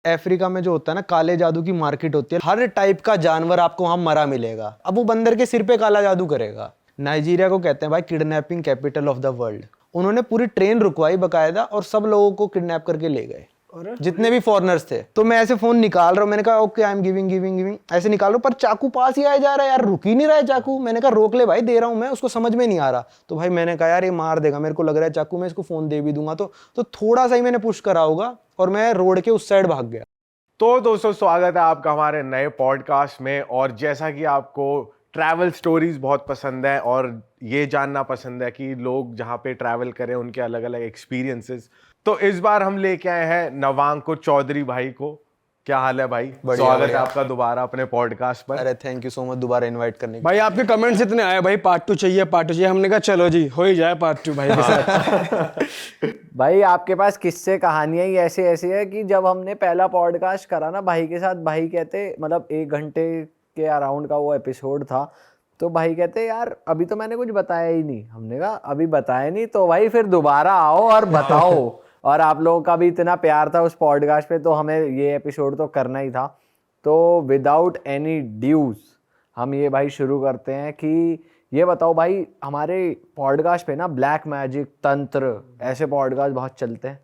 Africa में जो होता है ना, काले जादू की मार्केट होती है। हर टाइप का जानवर आपको वहां मरा मिलेगा। अब वो बंदर के सिर पे काला जादू करेगा। नाइजीरिया को कहते हैं भाई kidnapping capital of the world. उन्होंने पूरी ट्रेन रुकवाई बकायदा और सब लोगों को किडनैप करके ले गए, जितने भी फॉरेनर्स थे। तो मैं ऐसे फोन निकाल रहा हूँ, मैंने कहा okay I am giving giving giving, ऐसे निकाल रहा हूँ, पर चाकू पास ही आया जा रहा है यार, रुक ही नहीं रहा है चाकू। मैंने कहा रोक ले भाई, दे रहा हूँ मैं, उसको समझ में नहीं आ रहा। तो भाई मैंने कहा यार ये मार देगा, मेरे को लग रहा है चाकू, मैं इसको फोन दे भी दूंगा। तो थोड़ा सा ही मैंने पुश करा होगा और मैं रोड के उस साइड भाग गया। तो दोस्तों स्वागत है आपका हमारे नए पॉडकास्ट में। और जैसा कि आपको ट्रैवल स्टोरीज बहुत पसंद है और ये जानना पसंद है कि लोग जहाँ पे ट्रैवल करें उनके अलग अलग एक्सपीरियंसेस, तो इस बार हम लेके आए हैं नवांकुर चौधरी भाई को। क्या हाल है भाई? स्वागत है आपका दोबारा अपने पॉडकास्ट पर। अरे थैंक यू सो मच दोबारा इनवाइट करने के भाई आपके कमेंट्स इतने आए भाई, पार्ट 2 चाहिए, पार्ट 2 चाहिए। हमने कहा चलो जी हो ही जाए पार्ट 2 भाई के साथ। भाई आपके पास किस्से कहानियां ही ऐसे ऐसे है कि जब हमने पहला पॉडकास्ट करा ना भाई के साथ, भाई कहते मतलब 1 घंटे के अराउंड का वो एपिसोड था, तो भाई कहते यार अभी तो मैंने कुछ बताया ही नहीं। हमने कहा अभी बताया नहीं तो भाई फिर दोबारा आओ और बताओ। और आप लोगों का भी इतना प्यार था उस पॉडकास्ट पे, तो हमें ये एपिसोड तो करना ही था। तो विदाउट एनी ड्यूज हम ये भाई शुरू करते हैं कि ये बताओ भाई, हमारे पॉडकास्ट पे ना ब्लैक मैजिक, तंत्र, ऐसे पॉडकास्ट बहुत चलते हैं।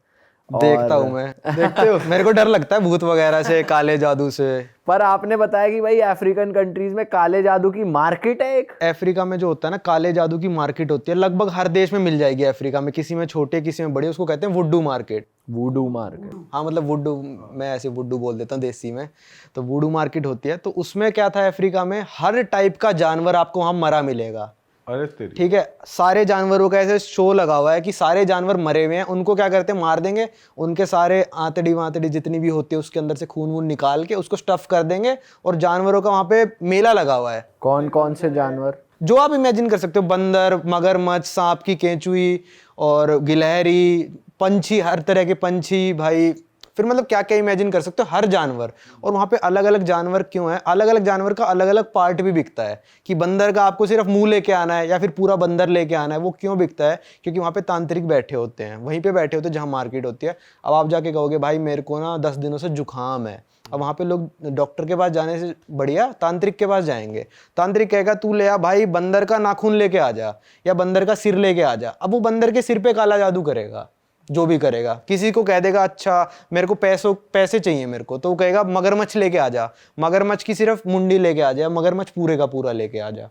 देखता हूँ मैं। देखते हो? मेरे को डर लगता है भूत वगैरह से, काले जादू से। पर आपने बताया कि भाई अफ्रीकन कंट्रीज में काले जादू की मार्केट है एक। अफ्रीका में जो होता है ना, काले जादू की मार्केट होती है। लगभग हर देश में मिल जाएगी अफ्रीका में, किसी में छोटे किसी में बड़े। उसको कहते हैं वुडू मार्केट। वुडू मार्केट, हाँ मतलब वुडू, मैं ऐसे वुडू बोल देता हूँ देसी में। तो वुडू मार्केट होती है। तो उसमें क्या था, अफ्रीका में हर टाइप का जानवर आपको वहां मरा मिलेगा। अरे तेरी, ठीक है, सारे जानवरों का ऐसे शो लगा हुआ है कि सारे जानवर मरे हुए हैं, उनको क्या करते हैं, मार देंगे। उनके सारे आंतड़ी वांतड़ी जितनी भी होती है उसके अंदर से खून वून निकाल के उसको स्टफ कर देंगे। और जानवरों का वहां पे मेला लगा हुआ है। कौन कौन से जानवर? जो आप इमेजिन कर सकते हो, बंदर, मगरमच्छ, सांप की केंचुई और गिलहरी, पंछी, हर तरह के पंछी भाई। फिर मतलब क्या क्या इमेजिन कर सकते हो, हर जानवर। और वहाँ पे अलग अलग जानवर क्यों है, अलग अलग जानवर का अलग अलग पार्ट भी बिकता है। कि बंदर का आपको सिर्फ मुंह लेके आना है या फिर पूरा बंदर लेके आना है। वो क्यों बिकता है? क्योंकि वहाँ पे तांत्रिक बैठे होते हैं, वहीं पे बैठे होते हैं जहाँ मार्केट होती है। अब आप जाके कहोगे भाई मेरे को ना 10 दिनों से जुकाम है। अब वहाँ पे लोग डॉक्टर के पास जाने से बढ़िया तांत्रिक के पास जाएंगे। तांत्रिक कहेगा तू ले आ भाई बंदर का नाखून लेके आ जा या बंदर का सिर लेके आ जा। अब वो बंदर के सिर पे काला जादू करेगा, जो भी करेगा। किसी को कह देगा अच्छा मेरे को पैसे चाहिए मेरे को, तो वो कहेगा मगरमच्छ लेके आ जा, मगरमच्छ की सिर्फ मुंडी लेके आ जा, मगरमच्छ पूरे का पूरा लेके आ जा।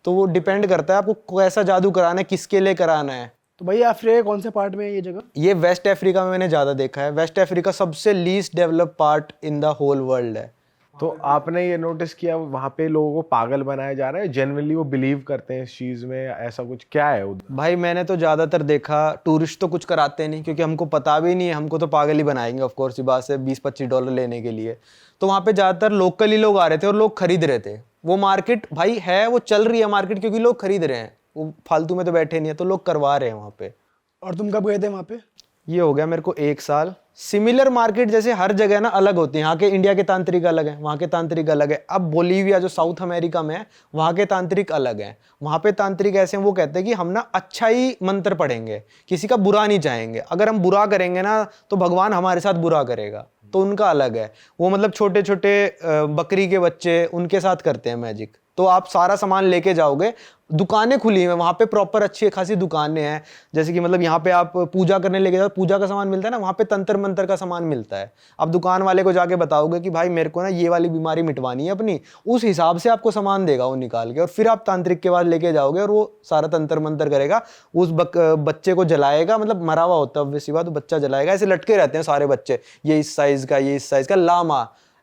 तो वो डिपेंड करता है आपको कैसा जादू कराना है, किसके लिए कराना है। तो भाई अफ्रीका कौन से पार्ट में है ये जगह? ये वेस्ट अफ्रीका में मैंने ज्यादा देखा है। वेस्ट अफ्रीका सबसे least develop part in the whole world है। तो आपने ये नोटिस किया वहां पे लोगों को पागल बनाया जा रहा है? जनरली वो बिलीव करते हैं इस चीज में, ऐसा कुछ क्या है उधर? भाई मैंने तो ज्यादातर देखा, टूरिस्ट तो कुछ कराते नहीं क्योंकि हमको पता भी नहीं है। हमको तो पागल ही बनाएंगे ऑफ कोर्स, बात से $20-25 लेने के लिए। तो वहाँ पे ज्यादातर लोकल ही लोग आ रहे थे और लोग खरीद रहे थे। वो मार्केट भाई है, वो चल रही है मार्केट, क्योंकि लोग खरीद रहे हैं। वो फालतू में तो बैठे नहीं है, तो लोग करवा रहे हैं वहाँ पे। और तुम कब गए थे वहाँ पे? ये हो गया मेरे को 1 साल। सिमिलर मार्केट जैसे हर जगह ना अलग होती है। यहाँ के इंडिया के तांत्रिक अलग है, वहाँ के तांत्रिक अलग है। अब बोलीविया जो साउथ अमेरिका में है, वहाँ के तांत्रिक अलग हैं। वहाँ पे तांत्रिक ऐसे हैं, वो कहते हैं कि हम ना अच्छा ही मंत्र पढ़ेंगे, किसी का बुरा नहीं चाहेंगे। अगर हम बुरा करेंगे ना तो भगवान हमारे साथ बुरा करेगा। तो उनका अलग है। वो मतलब छोटे छोटे बकरी के बच्चे उनके साथ करते हैं मैजिक। तो आप सारा सामान लेके जाओगे। दुकानें खुली हैं वहाँ पे, प्रॉपर अच्छी खासी दुकानें हैं। जैसे कि मतलब यहाँ पे आप पूजा करने लेके जाओ, पूजा का सामान मिलता है ना, वहाँ पे तंत्र मंत्र का सामान मिलता है। आप दुकान वाले को जाके बताओगे कि भाई मेरे को ना ये वाली बीमारी मिटवानी है अपनी, उस हिसाब से आपको सामान देगा वो निकाल के। और फिर आप तांत्रिक के पास लेके जाओगे और वो सारा तंत्र मंत्र करेगा। उस बच्चे को जलाएगा, मतलब मरा हुआ होता है ऑब्वियसली बात, तो बच्चा जलाएगा। ऐसे लटके रहते हैं सारे बच्चे, ये इस साइज का, ये इस साइज का।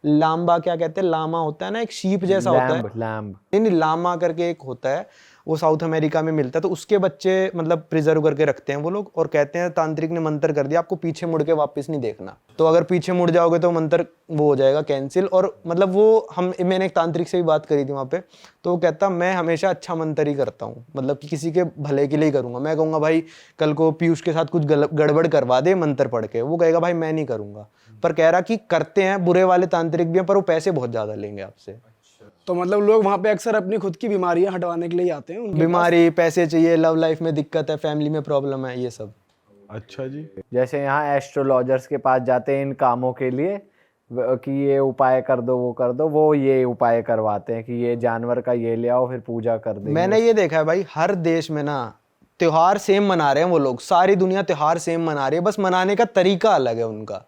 लामा क्या कहते हैं, लामा होता है ना एक शीप जैसा होता है। लैम्ब नहीं, लामा करके एक होता है, वो साउथ अमेरिका में मिलता है। तो उसके बच्चे मतलब प्रिजर्व करके रखते हैं वो लोग। और कहते हैं तांत्रिक ने मंत्र कर दिया, आपको पीछे मुड़ के वापस नहीं देखना। तो अगर पीछे मुड़ जाओगे तो मंत्र वो हो जाएगा कैंसिल। और मतलब वो मैंने एक तांत्रिक से भी बात करी थी वहाँ पे, तो वो कहता मैं हमेशा अच्छा मंत्र ही करता हूँ, मतलब कि किसी के भले के लिए करूँगा। मैं कहूँगा भाई कल को पीयूष के साथ कुछ गड़बड़ करवा दे मंत्र पढ़ के, वो कहेगा भाई मैं नहीं करूँगा। पर कह रहा कि करते हैं बुरे वाले तांत्रिक भी हैं, पर वो पैसे बहुत ज़्यादा लेंगे आपसे। तो मतलब लोग वहाँ पे अक्सर अपनी खुद की बीमारियां हटवाने के लिए आते हैं। बीमारी, पैसे चाहिए, लव लाइफ में दिक्कत है, फैमिली में प्रॉब्लम है, ये सब। अच्छा जी। जैसे यहाँ एस्ट्रोलॉजर्स के पास जाते हैं इन कामों के लिए, कि ये उपाय कर दो वो कर दो, वो ये उपाय करवाते हैं कि ये जानवर का ये ले आओ फिर पूजा कर देंगे। मैंने ये देखा है भाई, हर देश में ना त्योहार सेम मना रहे हैं वो लोग, सारी दुनिया त्योहार सेम मना रही है, बस मनाने का तरीका अलग है उनका।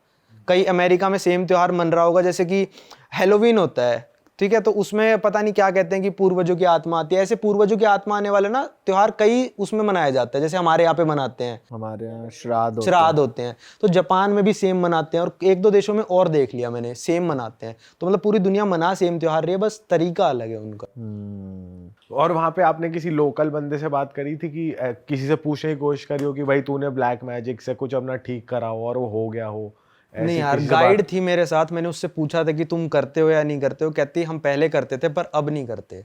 कई अमेरिका में सेम त्योहार मन रहा होगा, जैसे कि हेलोवीन होता है, ठीक है, तो उसमें पता नहीं क्या कहते हैं कि पूर्वजों की आत्मा आती है, ऐसे पूर्वजों की आत्मा आने वाले ना त्योहार कई उसमें मनाया जाता है, जैसे हमारे यहाँ पे मनाते हैं, हमारे यहाँ श्राद्ध श्राद्ध होते हैं, तो जापान में भी सेम मनाते हैं, और एक दो देशों में और देख लिया मैंने सेम मनाते हैं। तो मतलब पूरी दुनिया मना सेम त्योहार रही है, बस तरीका अलग है उनका। और वहां पे आपने किसी लोकल बंदे से बात करी थी कि किसी से पूछने की कोशिश करी हो कि भाई तूने ब्लैक मैजिक से कुछ अपना ठीक करा हो और वो हो गया हो? नहीं यार, गाइड थी मेरे साथ, मैंने उससे पूछा था कि तुम करते हो या नहीं करते हो, कहती हम पहले करते थे पर अब नहीं करते।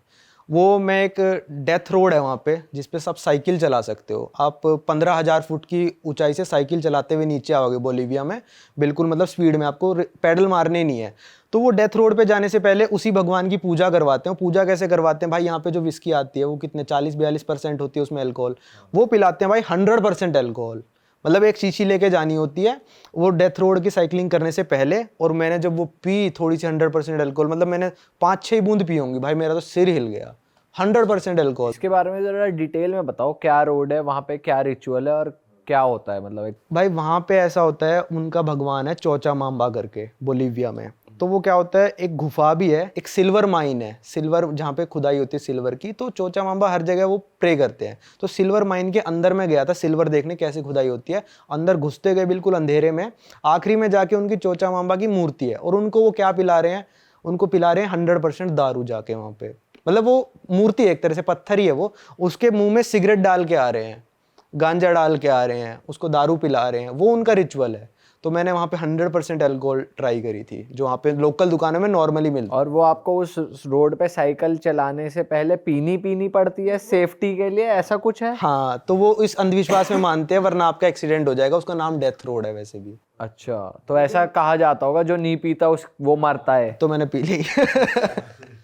वो मैं एक डेथ रोड है वहाँ पे जिसपे सब साइकिल चला सकते हो, आप 15,000 फुट की ऊंचाई से साइकिल चलाते हुए नीचे आओगे बोलीविया में, बिल्कुल मतलब स्पीड में, आपको पैडल मारने नहीं है। तो वो डेथ रोड पे जाने से पहले उसी भगवान की पूजा करवाते हैं। पूजा कैसे करवाते हैं भाई, यहाँ पे जो विस्की आती है वो कितने 40-42% होती है उसमें अल्कोहल, वो पिलाते हैं भाई 100% अल्कोहल, मतलब एक शीशी लेके जानी होती है वो डेथ रोड की साइकिलिंग करने से पहले। और मैंने जब वो पी थोड़ी सी 100% अल्कोहल, मतलब मैंने 5-6 बूंद पी होंगी भाई, मेरा तो सिर हिल गया। 100% अल्कोहल। इसके बारे में जरा डिटेल में बताओ, क्या रोड है वहाँ पे, क्या रिचुअल है और क्या होता है, मतलब एक भाई वहाँ पे ऐसा होता है, उनका भगवान है चौचा माम्बा करके बोलीविया में। तो वो क्या होता है, एक गुफा भी है, एक सिल्वर माइन है, सिल्वर जहाँ पे खुदाई होती है सिल्वर की, तो चौचा माम्बा हर जगह वो प्रे करते हैं। तो सिल्वर माइन के अंदर में गया था सिल्वर देखने कैसे खुदाई होती है, अंदर घुसते गए बिल्कुल अंधेरे में, आखिरी में जाके उनकी चौचा माम्बा की मूर्ति है, और उनको वो क्या पिला रहे हैं, उनको पिला रहे हैं 100% दारू जाके वहाँ पे। मतलब वो मूर्ति एक तरह से पत्थर ही है वो, उसके मुंह में सिगरेट डाल के आ रहे हैं, गांजा डाल के आ रहे हैं, उसको दारू पिला रहे हैं, वो उनका रिचुअल है। तो मैंने वहाँ पे 100% अल्कोहल ट्राई करी थी, जो वहाँ पे लोकल दुकानों में नॉर्मली मिलती। और वो आपको उस रोड पे साइकिल चलाने से पहले पीनी पड़ती है सेफ्टी के लिए, ऐसा कुछ है? हाँ, तो वो इस अंधविश्वास में मानते हैं, वरना आपका एक्सीडेंट हो जाएगा। उसका नाम डेथ रोड है वैसे भी। अच्छा, तो ऐसा कहा जाता होगा जो नहीं पीता उस वो मरता है। तो मैंने पी ली।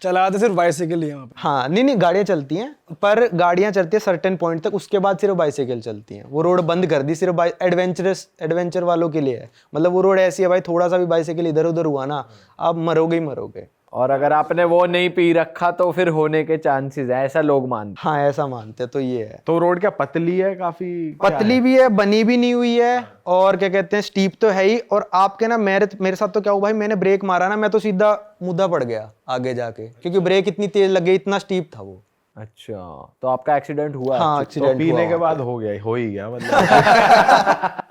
चलाते सिर्फ बाइसिकल ही है वहाँ पे। हाँ, नहीं गाड़ियाँ चलती हैं, पर गाड़ियाँ चलती है सर्टेन पॉइंट तक, उसके बाद सिर्फ बाइसाइकिल चलती हैं। वो रोड बंद कर दी, सिर्फ एडवेंचर वालों के लिए है। मतलब वो रोड ऐसी है भाई, थोड़ा सा भी बाइसाइकिल इधर उधर हुआ ना, आप मरोगे ही मरोगे। और अगर आपने वो नहीं पी रखा तो फिर होने के चांसेस है, ऐसा लोग मानते हाँ, ऐसा मानते हैं। तो ये है। तो रोड क्या पतली है काफी? पतली भी है, बनी भी नहीं हुई है, और क्या कहते हैं स्टीप तो है ही। और आपके ना मेरे साथ तो क्या हुआ भाई, मैंने ब्रेक मारा ना, मैं तो सीधा मुद्दा पड़ गया आगे जाके, क्योंकि ब्रेक इतनी तेज लग गई, इतना स्टीप था वो। अच्छा, तो आपका एक्सीडेंट हुआ? हाँ, तो एक्सीडेंट पीने के बाद हो ही गया मतलब।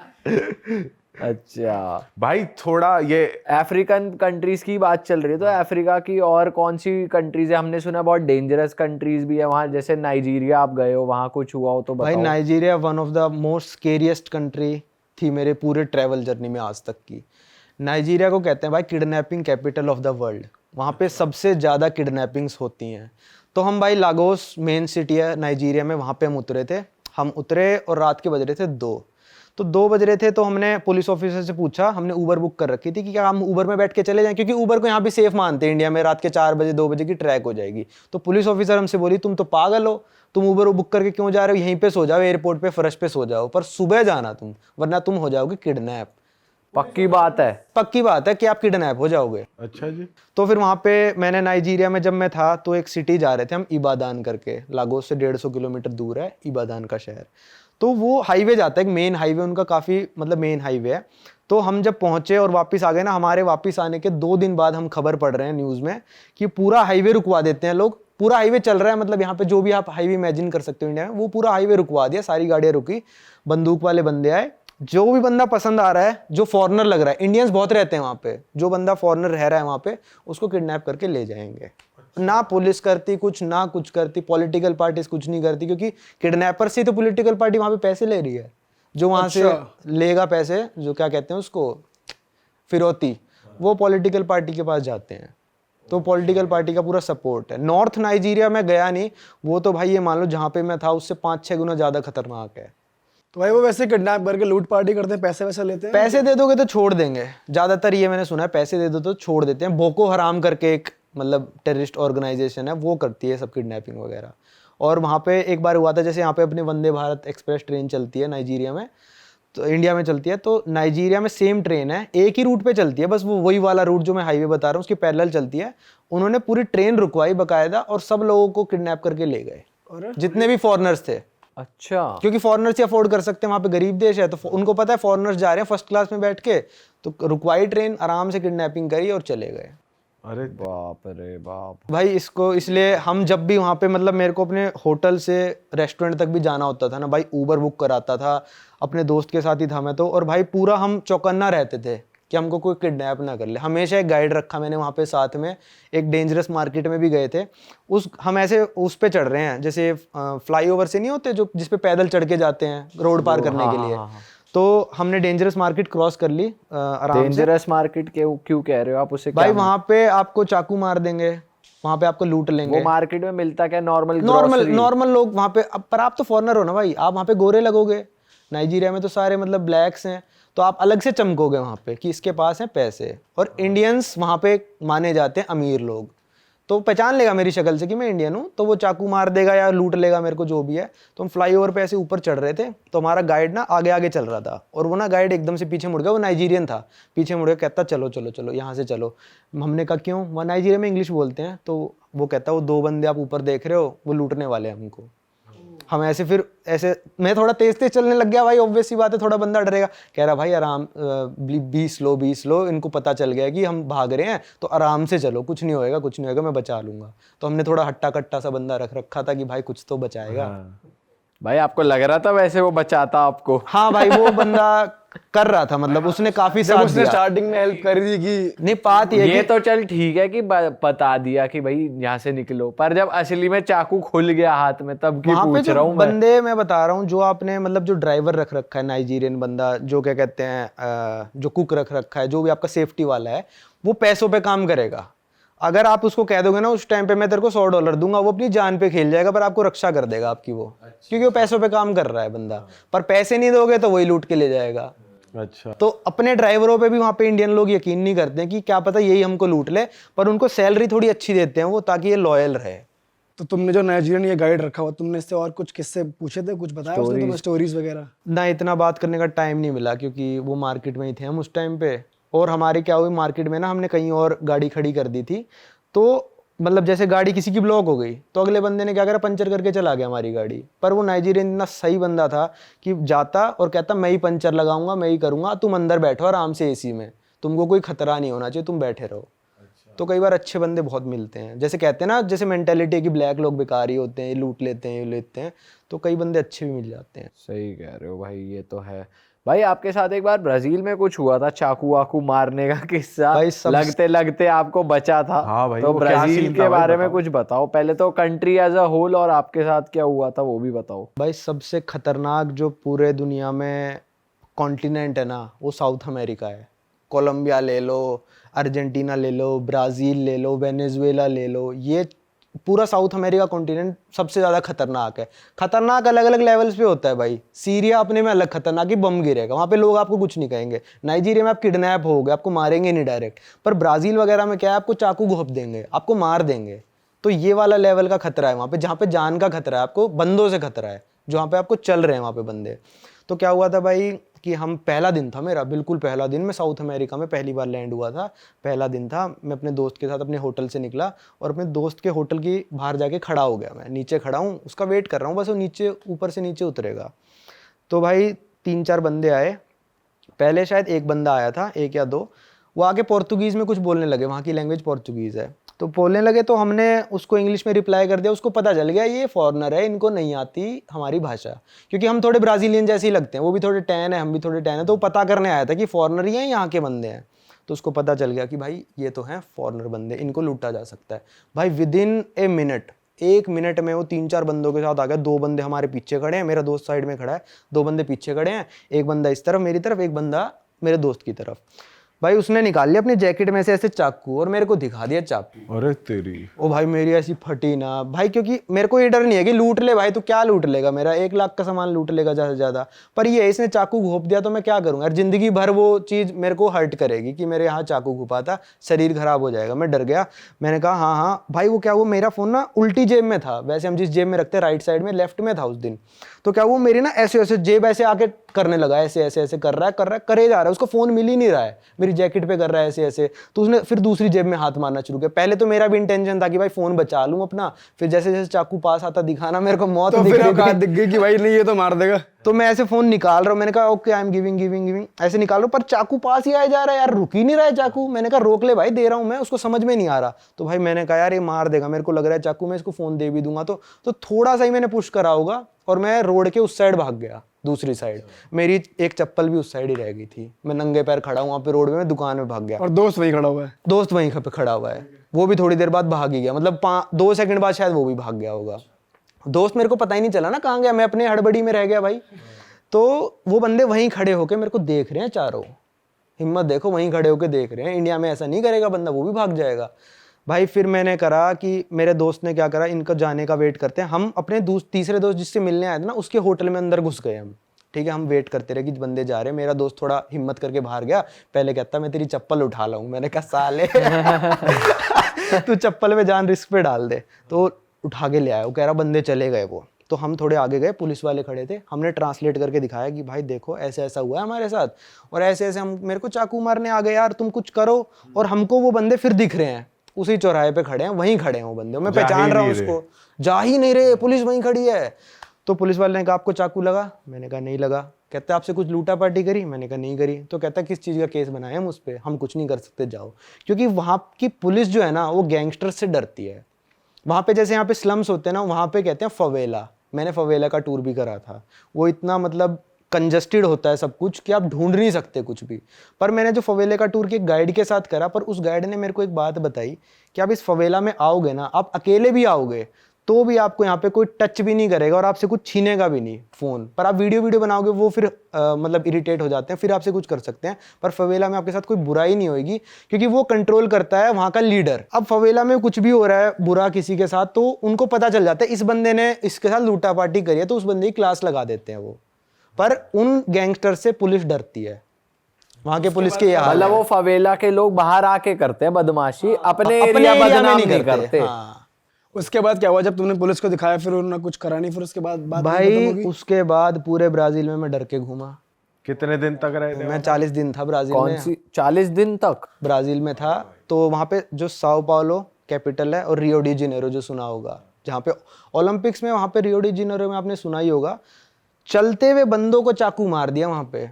अच्छा भाई थोड़ा ये अफ्रीकन कंट्रीज की बात चल रही है, तो अफ्रीका की और कौन सी कंट्रीज है? हमने सुना बहुत डेंजरस कंट्रीज भी है वहाँ, जैसे नाइजीरिया आप गए हो, वहाँ कुछ हुआ हो तो भाई बताओ। Nigeria one of the most scariest country थी मेरे पूरे ट्रैवल जर्नी में आज तक की। नाइजीरिया को कहते हैं भाई kidnapping capital of the world. वहाँ पे सबसे ज़्यादा किडनैपिंग्स होती हैं। तो हम भाई लागोस मेन सिटी है नाइजीरिया में, वहाँ पे हम उतरे थे। हम उतरे और रात के बज रहे थे 2। तो 2 बज रहे थे, तो हमने पुलिस ऑफिसर से पूछा, हमने ऊबर बुक कर रखी थी कि क्या हम ऊबर में बैठ के चले जाएं, क्योंकि ऊबर को यहाँ भी सेफ मानते हैं इंडिया में, रात के 4 बजे 2 बजे की ट्रैक हो जाएगी। तो पुलिस ऑफिसर हमसे बोली तुम तो पागल हो, तुम ऊबर बुक करके क्यों जा रहे हो, यहीं पे सो जाओ, एयरपोर्ट पे फर्श पे सो जाओ, पर सुबह जाना तुम, वरना तुम हो जाओगे किडनैप। पक्की बात है? पक्की बात है कि आप किडनैप हो जाओगे। अच्छा जी। तो फिर वहाँ पे मैंने नाइजीरिया में जब मैं था, तो एक सिटी जा रहे थे हम, इबादान करके, लागोस से 150 किलोमीटर दूर है इबादान का शहर। तो वो हाईवे जाता है, एक मेन हाईवे उनका, काफ़ी मतलब मेन हाईवे है। तो हम जब पहुंचे और वापस आ गए ना, हमारे वापस आने के 2 दिन बाद हम खबर पढ़ रहे हैं न्यूज़ में कि पूरा हाईवे रुकवा देते हैं लोग। पूरा हाईवे चल रहा है, मतलब यहाँ पे जो भी आप हाईवे इमेजिन कर सकते हो इंडिया में, वो पूरा हाईवे रुकवा दिया, सारी गाड़ियाँ रुकी, बंदूक वाले बंदे आए, जो भी बंदा पसंद आ रहा है, जो फॉरेनर लग रहा है, इंडियंस बहुत रहते हैं वहाँ पे, जो बंदा फॉरेनर रह रहा है वहाँ पे, उसको किडनैप करके ले जाएंगे। ना पुलिस करती कुछ, ना कुछ करती, पॉलिटिकल पार्टीज कुछ नहीं करती, क्योंकि किडनैपर से तो पॉलिटिकल पार्टी वहाँ पे पैसे ले रही है, जो वहाँ से लेगा पैसे, जो क्या कहते हैं उसको, फिरौती, वो पॉलिटिकल पार्टी के पास जाते हैं। तो पॉलिटिकल पार्टी का पूरा सपोर्ट है। नॉर्थ नाइजीरिया में गया नहीं, वो तो भाई ये मान लो जहाँ पे मैं था उससे 5-6 गुना ज़्यादा खतरनाक है। तो भाई वो वैसे किडनैप करके लूट पार्टी करते हैं, पैसे वैसे लेते हैं? पैसे दे दोगे तो छोड़ देंगे, ज़्यादातर ये मैंने सुना है, पैसे दे दो तो छोड़ देते हैं। बोको हराम करके एक मतलब टेररिस्ट ऑर्गेनाइजेशन है, वो करती है सब किडनैपिंग वगैरह। और वहाँ पे एक बार हुआ था, जैसे यहाँ पे अपनी वंदे भारत एक्सप्रेस ट्रेन चलती है नाइजीरिया में, तो इंडिया में चलती है, तो नाइजीरिया में सेम ट्रेन है, एक ही रूट पे चलती है, बस वो वही वाला रूट जो मैं हाईवे बता रहा हूँ उसकी पैरेलल चलती है। उन्होंने पूरी ट्रेन रुकवाई बाकायदा और सब लोगों को किडनैप करके ले गए, जितने भी फॉरेनर्स थे। अच्छा, क्योंकि फॉरेनर्स ही अफोर्ड कर सकते हैं, वहाँ पे गरीब देश है, तो उनको पता है फॉरेनर्स जा रहे हैं फर्स्ट क्लास में बैठ के, तो रुकवाई ट्रेन, आराम से किडनैपिंग करी और चले गए। अरे बाप रे बाप। भाई इसको इसलिए हम जब भी वहाँ पे मतलब मेरे को अपने होटल से रेस्टोरेंट तक भी जाना होता था ना भाई, ऊबर बुक कराता था, अपने दोस्त के साथ ही था मैं तो, और भाई पूरा हम चौकन्ना रहते थे कि हमको कोई किडनैप ना कर ले। हमेशा एक गाइड रखा मैंने वहाँ पे साथ में। एक डेंजरस मार्केट में भी गए थे, हम ऐसे उस पे चढ़ रहे हैं जैसे फ्लाईओवर से नहीं होते जो जिस पे पैदल चढ़ के जाते हैं रोड पार करने के लिए, तो हमने डेंजरस मार्केट क्रॉस कर ली आराम से। डेंजरस मार्केट क्यों कह रहे हो आप उसे? भाई वहाँ पे आपको चाकू मार देंगे, वहाँ पे आपको लूट लेंगे। वो मार्केट में मिलता क्या? नॉर्मल लोग वहाँ पे, पर आप तो फॉरेनर हो ना भाई, आप वहाँ पे गोरे लगोगे। नाइजीरिया में तो सारे मतलब ब्लैक्स हैं, तो आप अलग से चमकोगे वहाँ पे कि इसके पास हैं पैसे। और इंडियंस वहाँ पे माने जाते हैं अमीर लोग, तो पहचान लेगा मेरी शक्ल से कि मैं इंडियन हूँ, तो वो चाकू मार देगा या लूट लेगा मेरे को, जो भी है। तो हम फ्लाईओवर पे ऐसे ऊपर चढ़ रहे थे, तो हमारा गाइड ना आगे आगे चल रहा था, और वो ना गाइड एकदम से पीछे मुड़ गया। वो नाइजीरियन था, पीछे मुड़ गया, कहता चलो चलो चलो यहाँ से चलो। हमने कहा क्यों? वह नाइजीरिया में इंग्लिश बोलते हैं, तो वो कहता वो 2 बंदे आप ऊपर देख रहे हो वो लूटने वाले हैं हमको। हम ऐसे फिर ऐसे, मैं थोड़ा तेज तेज चलने लग गया भाई, ऑब्वियस सी बात है, थोड़ा बंदा डरेगा। कह रहा भाई आराम, 20 लो, इनको पता चल गया कि हम भाग रहे हैं, तो आराम से चलो, कुछ नहीं होएगा, कुछ नहीं होएगा, मैं बचा लूंगा। तो हमने थोड़ा हट्टा कट्टा सा बंदा रख रखा था कि भाई कुछ तो बचाएगा। भाई आपको लग रहा था वैसे वो बचाता आपको? हाँ भाई, वो बंदा कर रहा था, मतलब उसने काफी साथ उसने दिया। स्टार्टिंग में हेल्प करी थी कि नहीं, बात ये तो चल ठीक है कि बता दिया कि भाई यहाँ से निकलो, पर जब असली में चाकू खुल गया हाथ में तब की वहाँ पे पूछ रहा जो हूँ मैं। बंदे मैं बता रहा हूँ, जो आपने मतलब जो ड्राइवर रख रखा है नाइजीरियन बंदा, जो क्या कहते हैं जो कुक रख रखा है, जो भी आपका सेफ्टी वाला है, वो पैसों पे काम करेगा। अगर आप उसको कह दोगे ना उस टाइम पे मैं तेरे को $100 दूंगा, वो अपनी जान पे खेल जाएगा, पर आपको रक्षा कर देगा आपकी वो, क्योंकि वो पैसों पे काम कर रहा है बंदा। पर पैसे नहीं दोगे तो वही लूट के ले जाएगा। अच्छा, तो अपने ड्राइवरों पे भी वहाँ पे इंडियन लोग यकीन नहीं करते हैं कि क्या पता यही हमको लूट ले, पर उनको सैलरी थोड़ी अच्छी देते हैं वो, ताकि ये लॉयल रहे। तो तुमने जो नाइजीरियन ये गाइड रखा हुआ, तुमने इससे और कुछ किस्से पूछे थे, कुछ बताया उसने तुम्हें, स्टोरीज वगैरह? ना इतना बात करने का टाइम नहीं मिला, क्योंकि वो मार्केट में ही थे हम उस टाइम पे। और हमारी क्या हुई, मार्केट में ना हमने कहीं और गाड़ी खड़ी कर दी थी, तो मतलब जैसे गाड़ी किसी की ब्लॉक हो गई, तो अगले बंदे ने क्या करा, पंचर करके चला गया हमारी गाड़ी। पर वो नाइजीरियन इतना सही बंदा था कि जाता और कहता मैं ही पंचर लगाऊंगा, मैं ही करूंगा, तुम अंदर बैठो आराम से एसी में, तुमको कोई खतरा नहीं होना चाहिए, तुम बैठे रहो। तो कई बार अच्छे बंदे बहुत मिलते हैं, जैसे कहते हैं ना, जैसे मेंटेलिटी है कि ब्लैक लोग बेकार ही होते हैं, लूट लेते हैं, ये लेते हैं, तो कई बंदे अच्छे भी मिल जाते हैं। सही कह रहे हो भाई, ये तो है। भाई आपके साथ एक बार ब्राजील में कुछ हुआ था, चाकू वाकू मारने का किस्सा, भाई सब लगते लगते आपको बचा था। हाँ भाई, तो वो क्या ब्राजील सीन के था भाई, बारे में बताओ। कुछ बताओ पहले तो, कंट्री एज अ होल, और आपके साथ क्या हुआ था वो भी बताओ। भाई सबसे खतरनाक जो पूरे दुनिया में कॉन्टिनेंट है ना, वो साउथ अमेरिका है। कोलंबिया ले लो, अर्जेंटीना ले लो, ब्राज़ील ले लो, वेनेजुएला ले लो, ये पूरा साउथ अमेरिका कॉन्टिनेंट सबसे ज़्यादा खतरनाक है। खतरनाक अलग अलग लेवल्स पे होता है भाई। सीरिया अपने में अलग खतरनाक, ही बम गिरेगा वहाँ पे, लोग आपको कुछ नहीं कहेंगे। नाइजीरिया में आप किडनैप होगे, आपको मारेंगे नहीं डायरेक्ट। पर ब्राज़ील वगैरह में क्या है, आपको चाकू घोंप देंगे, आपको मार देंगे। तो ये वाला लेवल का खतरा है वहाँ पे, जहाँ पे जान का खतरा है, आपको बंदों से खतरा है, जहाँ पे आपको चल रहे हैं वहाँ पे बंदे। तो क्या हुआ था भाई कि हम, पहला दिन था मेरा, बिल्कुल पहला दिन, मैं साउथ अमेरिका में पहली बार लैंड हुआ था, पहला दिन था। मैं अपने दोस्त के साथ अपने होटल से निकला, और अपने दोस्त के होटल की बाहर जाके खड़ा हो गया। मैं नीचे खड़ा हूँ, उसका वेट कर रहा हूँ, बस वो नीचे, ऊपर से नीचे उतरेगा। तो भाई 3-4 बंदे आए, पहले शायद एक बंदा आया था, 1 या 2, वो आके पोर्तुगीज़ में कुछ बोलने लगे, वहाँ की लैंग्वेज पोर्तुगीज़ है, तो बोलने लगे। तो हमने उसको इंग्लिश में रिप्लाई कर दिया, उसको पता चल गया ये फॉरेनर है, इनको नहीं आती हमारी भाषा, क्योंकि हम थोड़े ब्राज़ीलियन जैसे ही लगते हैं, वो भी थोड़े टैन है, हम भी थोड़े टैन है। तो वो पता करने आया था कि फॉरेनर ही हैं, यहाँ के बंदे हैं। तो उसको पता चल गया कि भाई ये तो हैं फॉरेनर बंदे, इनको लूटा जा सकता है। भाई विदिन ए मिनट, 1 मिनट में वो 3-4 बंदों के साथ आ गया। 2 बंदे हमारे पीछे खड़े हैं, मेरा दोस्त साइड में खड़ा है, 2 बंदे पीछे खड़े हैं, एक बंदा इस तरफ मेरी तरफ, एक बंदा मेरे दोस्त की तरफ। भाई उसने निकाल लिया अपनी जैकेट में से ऐसे चाकू, और मेरे को दिखा दिया चाकू। अरे तेरी, ओ भाई मेरी ऐसी फटी ना भाई, क्योंकि मेरे को ये डर नहीं है कि लूट ले भाई, तो क्या लूट लेगा, मेरा 1 लाख का सामान लूट लेगा ज़्यादा से ज़्यादा। पर ये इसने चाकू घोंप दिया तो मैं क्या करूँगा यार, जिंदगी भर वो चीज़ मेरे को हर्ट करेगी कि मेरे यहाँ चाकू घुपा था, शरीर खराब हो जाएगा। मैं डर गया, मैंने कहा हाँ भाई। वो क्या हुआ, मेरा फ़ोन ना उल्टी जेब में था, वैसे हम जिस जेब में रखते हैं राइट साइड में, लेफ्ट में था उस दिन। तो क्या वो मेरी ना ऐसे ऐसे जेब ऐसे आके करने लगा, ऐसे ऐसे ऐसे कर रहा है करे जा रहा है, उसको फोन मिल ही नहीं रहा है, मेरी जैकेट पे कर रहा है ऐसे ऐसे। तो उसने फिर दूसरी जेब में हाथ मारना शुरू किया। पहले तो मेरा भी इंटेंशन था कि भाई फोन बचा लूं अपना, फिर जैसे जैसे चाकू पास आता दिखाना मेरे को मौत तो दिख फिर रही औकात थी। दिख गई कि भाई नहीं ये तो मार देगा। तो मैं ऐसे फोन निकाल रहा हूँ, मैंने कहा okay I am giving giving giving, ऐसे निकाल रहा हूँ, पर चाकू पास ही आया जा रहा है यार, रुक ही नहीं रहा है चाकू। मैंने कहा रोक ले भाई, दे रहा हूँ मैं, उसको समझ में नहीं आ रहा। तो भाई मैंने कहा यार ये मार देगा, मेरे को लग रहा है चाकू, मैं इसको फोन दे भी दूंगा। तो थोड़ा सा ही मैंने पुश करा होगा और मैं रोड के उस साइड भाग गया, दूसरी साइड। मेरी एक चप्पल भी उस साइड ही रह गई थी, मैं नंगे पैर खड़ा हूँ वहाँ पे रोड में, मैं दुकान में भाग गया। और दोस्त वही खड़ा हुआ है। दोस्त वहीं पे खड़ा हुआ है, वो भी थोड़ी देर बाद भाग ही गया, मतलब 2 सेकंड बाद शायद वो भी भाग गया होगा। दोस्त मेरे को पता ही नहीं चला ना कहाँ गया, मैं अपने हड़बड़ी में रह गया भाई। तो वो बंदे वहीं खड़े होके मेरे को देख रहे हैं चारों, हिम्मत देखो, वहीं खड़े होके देख रहे हैं। इंडिया में ऐसा नहीं करेगा बंदा, वो भी भाग जाएगा भाई। फिर मैंने करा कि मेरे दोस्त ने क्या करा, इनको जाने का वेट करते हैं, हम अपने तीसरे दोस्त जिससे मिलने आए थे ना, उसके होटल में अंदर घुस गए हम। ठीक है, हम वेट करते रहे कि बंदे जा रहे हैं। मेरा दोस्त थोड़ा हिम्मत करके बाहर गया, पहले कहता मैं तेरी चप्पल उठा लाऊं। मैंने कहा साले तू चप्पल में जान रिस्क पे डाल दे। तो उठा के ले आया, वो कह रहा बंदे चले गए वो। तो हम थोड़े आगे गए, पुलिस वाले खड़े थे, हमने ट्रांसलेट करके दिखाया कि भाई देखो ऐसे ऐसा हुआ है हमारे साथ, और ऐसे ऐसे हम मेरे को चाकू मारने आ गए यार, तुम कुछ करो। और हमको वो बंदे फिर दिख रहे हैं, उसी चौराहे पे खड़े हैं, वहीं खड़े हैं वो बंदे, मैं पहचान रहा हूँ उसको, जा ही नहीं रहे, पुलिस वहीं खड़ी है। तो पुलिस वाले ने कहा आपको चाकू लगा? मैंने कहा नहीं लगा। कहते आपसे कुछ लूटा पार्टी करी? मैंने कहा नहीं करी। तो कहता किस चीज़ का केस बनाए हम उस पर? हम कुछ नहीं कर सकते, जाओ। क्योंकि वहाँ की पुलिस जो है ना, वो गैंगस्टर से डरती है। वहाँ पे जैसे यहाँ पे स्लम्स होते हैं ना, वहाँ पे कहते हैं फवेला। मैंने फवेला का टूर भी करा था। वो इतना मतलब कंजस्टेड होता है सब कुछ कि आप ढूंढ नहीं सकते कुछ भी। पर मैंने जो फवेले का टूर के गाइड के साथ करा, पर उस गाइड ने मेरे को एक बात बताई कि आप इस फवेला में आओगे ना, आप अकेले भी आओगे तो भी आपको यहाँ पे कोई टच भी नहीं करेगा और आपसे कुछ छीनेगा भी नहीं फ़ोन। पर आप वीडियो बनाओगे, वो फिर मतलब इरिटेट हो जाते हैं, फिर आपसे कुछ कर सकते हैं। पर फवेला में आपके साथ कोई बुराई नहीं होगी, क्योंकि वो कंट्रोल करता है वहाँ का लीडर। अब फवेला में कुछ भी हो रहा है बुरा किसी के साथ, तो उनको पता चल जाता है इस बंदे ने इसके साथ लूटा पार्टी करी है, तो उस बंदे की क्लास लगा देते हैं वो। पर उन गैंगस्टर से पुलिस डरती है, वहाँ के पुलिस के ये हाल मतलब है। वो फवेला के लोग बाहर आके करते हैं बदमाशी, अपने अपने एरिया एरिया में बदनाम नहीं नहीं करते। हाँ। उसके बाद क्या हुआ जब तुमने पुलिस को दिखाया, फिर उन्होंने कुछ करा नहीं, फिर उसके बाद बात नहीं खत्म भाई होगी? उसके बाद पूरे ब्राजील में मैं डर के घूमा। कितने दिन तक रहे थे? मैं 40 दिन था ब्राजील कौन में। सी 40 दिन तक? ब्राजील में था। तो वहाँ पे जो साओ पाउलो कैपिटल है, और रियो डी जेनेरो जो सुना होगा, जहाँ पे ओलंपिक्स में, वहाँ पे रियो डी जेनेरो में आपने सुना ही होगा, चलते हुए बंदों को चाकू मार दिया। वहाँ पे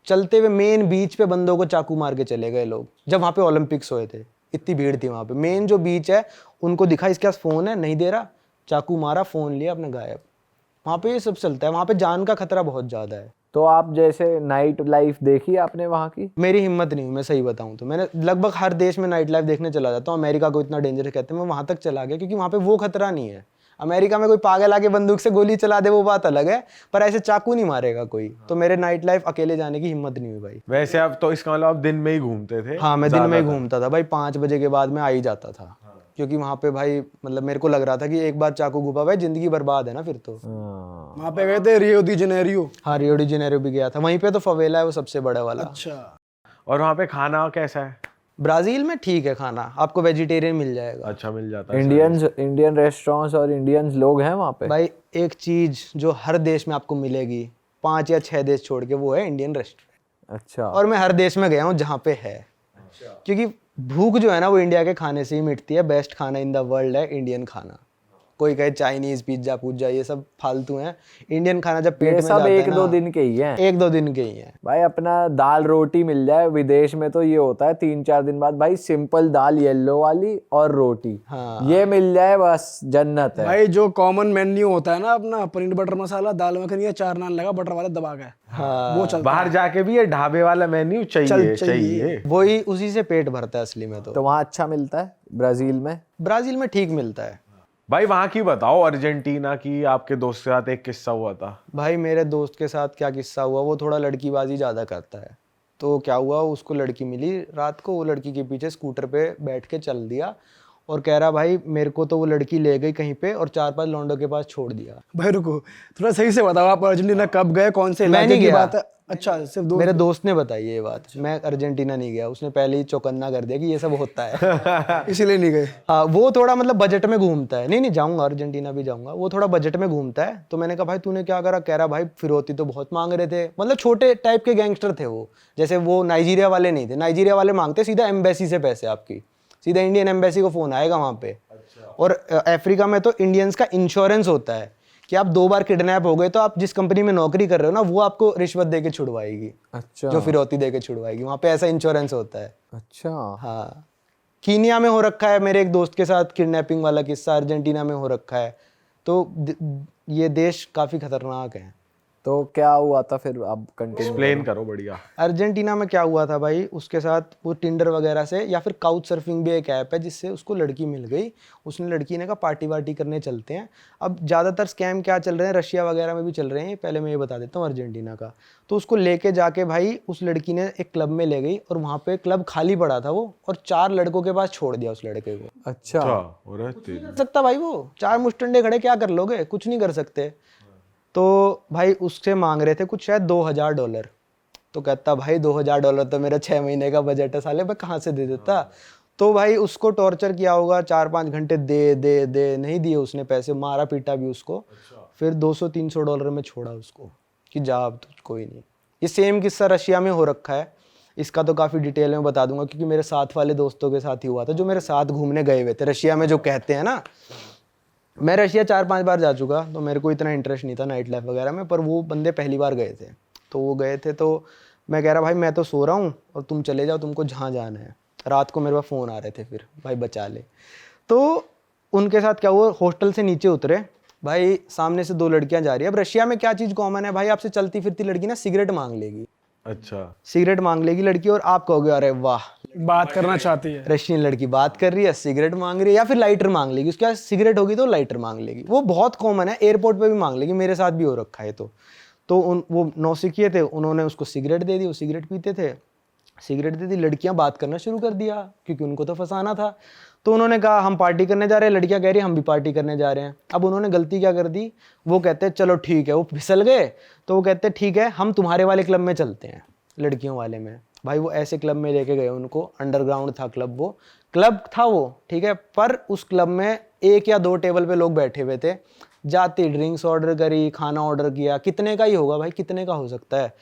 चलते हुए मेन बीच पे बंदों को चाकू मार के चले गए लोग, जब वहाँ पे ओलंपिक्स हुए थे। इतनी भीड़ थी वहाँ पे, मेन जो बीच है, उनको दिखा इसके पास फ़ोन है, नहीं दे रहा, चाकू मारा, फ़ोन लिया, अपने गायब। वहाँ पे ये सब चलता है, वहाँ पे जान का खतरा बहुत ज़्यादा है। तो आप जैसे नाइट लाइफ देखी आपने वहाँ की? मेरी हिम्मत नहीं हुई, मैं सही बताऊं तो। मैंने लगभग हर देश में नाइट लाइफ देखने चला जाता हूँ। अमेरिका को इतना डेंजरस कहते हैं, मैं वहाँ तक चला गया क्योंकि वहाँ पे वो खतरा नहीं है। अमेरिका में कोई पागल आके बंदूक से गोली चला दे वो बात अलग है, पर ऐसे चाकू नहीं मारेगा कोई। तो मेरे नाइट लाइफ अकेले जाने की हिम्मत नहीं हुई भाई। वैसे आप तो इसका मतलब आप दिन में ही घूमते थे? हाँ, मैं दिन में ही घूमता था भाई, 5 बजे के बाद मैं आ ही जाता था। क्योंकि वहाँ पे भाई मतलब मेरे को लग रहा था कि एक बार चाकू घुपा भाई जिंदगी बर्बाद है ना फिर तो। वहाँ पे गए थे रियो दी जेनेरियो? हाँ, रियो डी जेनेरो भी गया था, वहीं पे तो फवेला है वो सबसे बड़ा वाला। अच्छा। और वहाँ पे खाना कैसा है? ब्राजील में ठीक है खाना, आपको वेजिटेरियन मिल जाएगा। अच्छा मिल जाता है? इंडियन रेस्टोरेंट्स और इंडियंस लोग हैं वहाँ पे? भाई एक चीज जो हर देश में आपको मिलेगी, 5 या 6 देश छोड़ के, वो है इंडियन रेस्टोरेंट। अच्छा। और मैं हर देश में गया हूँ जहाँ पे है। क्योंकि भूख जो है ना, वो इंडिया के खाने से ही मिटती है। बेस्ट खाना इन द वर्ल्ड है इंडियन खाना। कोई कहे चाइनीज पिज्जा पुज्जा ये सब फालतू हैं, इंडियन खाना जब पेट ये में सब जाता है एक ना, दो दिन के ही हैं। 1-2 दिन के ही हैं भाई अपना दाल रोटी मिल जाए, विदेश में तो ये होता है 3-4 दिन बाद भाई सिंपल दाल येलो वाली और रोटी, हाँ। ये मिल जाए बस जन्नत है। भाई जो कॉमन मेन्यू होता है ना अपना, पनीर बटर मसाला, दाल मखनी, या 4 नान लगा बटर वाला दबा के, वो चलता बाहर जाके भी ये ढाबे वाला मेन्यू चाहिए। वही उसी से पेट भरता है असली में। तो वहाँ अच्छा मिलता है ब्राजील में? ब्राजील में ठीक मिलता है भाई। वहाँ की बताओ, अर्जेंटीना की। आपके दोस्त के साथ एक किस्सा हुआ था। भाई। मेरे दोस्त के साथ क्या किस्सा हुआ, वो थोड़ा लड़कीबाजी ज़्यादा करता है। तो क्या हुआ, उसको लड़की मिली रात को, वो लड़की के पीछे स्कूटर पे बैठ के चल दिया और कह रहा भाई मेरे को तो वो लड़की ले गई कहीं पे और 4-5 लौंडों के पास छोड़ दिया। भाई रुको, थोड़ा सही से बताओ, आप अर्जेंटीना कब गए, कौन से मैं इलाके नहीं की गया। बात है? अच्छा, सिर्फ दो। मेरे दोस्त ने बताई ये बात, मैं अर्जेंटीना नहीं गया, उसने पहले ही चौकन्ना कर दिया कि ये सब होता है। इसीलिए नहीं गए। हाँ, वो थोड़ा मतलब बजट में घूमता है। नहीं जाऊंगा, अर्जेंटीना भी जाऊंगा, वो थोड़ा बजट में घूमता है। तो मैंने कहा भाई तूने क्या करा? कह रहा भाई फिरौती तो बहुत मांग रहे थे, मतलब छोटे टाइप के गैंगस्टर थे वो, जैसे वो नाइजीरिया वाले नहीं थे। नाइजीरिया वाले मांगते सीधा एम्बेसी से पैसे, आपकी सीधा इंडियन एम्बेसी को फोन आएगा वहाँ पे। और अफ्रीका में तो इंडियंस का इंश्योरेंस होता है कि आप 2 बार किडनैप हो गए तो आप जिस कंपनी में नौकरी कर रहे हो ना, वो आपको रिश्वत दे के छुड़वाएगी, अच्छा जो फिरौती दे के छुड़वाएगी। वहाँ पे ऐसा इंश्योरेंस होता है। अच्छा। हाँ, कीनिया में हो रखा है मेरे एक दोस्त के साथ किडनैपिंग वाला किस्सा, अर्जेंटीना में हो रखा है। तो ये देश काफ़ी खतरनाक है। तो क्या हुआ था फिर, अब कंटिन्यू। एक्सप्लेन करो बढ़िया। अर्जेंटीना में क्या हुआ था भाई, उसके साथ वो टिंडर वगैरह से या फिर काउच सर्फिंग भी एक ऐप है जिससे उसको लड़की मिल गई। उसने लड़की ने कहा पार्टी वार्टी करने चलते हैं। अब ज़्यादातर स्कैम क्या चल रहे हैं, रशिया वगैरह में भी चल रहे हैं, पहले मैं ये बता देता हूँ अर्जेंटीना का। तो उसको लेके जाके भाई उस लड़की ने एक क्लब में ले गई और वहाँ पे क्लब खाली पड़ा था वो, और 4 लड़कों के पास छोड़ दिया उस लड़के को। अच्छा। कर सकता भाई, वो 4 मुस्टंडे खड़े क्या कर लोगे? कुछ नहीं कर सकते। तो भाई उससे मांग रहे थे कुछ शायद $2000। तो कहता भाई $2000 तो मेरा 6 महीने का बजट है साले, मैं कहाँ से दे देता। तो भाई उसको टॉर्चर किया होगा 4-5 घंटे, दे नहीं दिए उसने पैसे, मारा पीटा भी उसको। फिर $200-300 में छोड़ा उसको कि जा अब तुझ कोई नहीं। ये सेम किस्सा रशिया में हो रखा है। इसका तो काफ़ी डिटेल में बता दूंगा क्योंकि मेरे साथ वाले दोस्तों के साथ ही हुआ था, जो मेरे साथ घूमने गए हुए थे रशिया में, जो कहते हैं ना। मैं रशिया 4-5 बार जा चुका, तो मेरे को इतना इंटरेस्ट नहीं था नाइट लाइफ वगैरह में, पर वो बंदे पहली बार गए थे। तो वो गए थे, तो मैं कह रहा भाई मैं तो सो रहा हूँ और तुम चले जाओ, तुमको जहाँ जाना है। रात को मेरे पास फ़ोन आ रहे थे, फिर भाई बचा ले। तो उनके साथ क्या हुआ, हॉस्टल से नीचे उतरे भाई, सामने से 2 लड़कियां जा रही है। अब रशिया में क्या चीज़ कॉमन है भाई, आपसे चलती फिरती लड़की ना सिगरेट मांग लेगी। अच्छा। सिगरेट मांग लेगी लड़की और आप कहोगे अरे वाह, बात करना चाहती है। रशियन लड़की बात कर रही है, सिगरेट मांग रही है, या फिर लाइटर मांग लेगी। उसके पास सिगरेट होगी तो लाइटर मांग लेगी। वो बहुत कॉमन है, एयरपोर्ट पे भी मांग लेगी, मेरे साथ भी हो रखा है। तो वो नौसिखिए थे, उन्होंने उसको सिगरेट दे दी, वो सिगरेट पीते थे, सिगरेट दे दी। लड़कियां बात करना शुरू कर दिया क्योंकि उनको तो फंसाना था। तो उन्होंने कहा हम पार्टी करने जा रहे हैं, लड़कियां कह रही हम भी पार्टी करने जा रहे हैं। अब उन्होंने गलती क्या कर दी, वो कहते हैं चलो ठीक है, वो फिसल गए। तो वो कहते हैं ठीक है हम तुम्हारे वाले क्लब में चलते हैं, लड़कियों वाले में। भाई वो ऐसे क्लब में लेके गए उनको, अंडरग्राउंड था क्लब, वो क्लब था वो, ठीक है। पर उस क्लब में 1 या 2 टेबल पे लोग बैठे हुए थे। जाती ड्रिंक्स ऑर्डर करी, खाना ऑर्डर किया, कितने का ही होगा भाई, कितने का हो सकता है।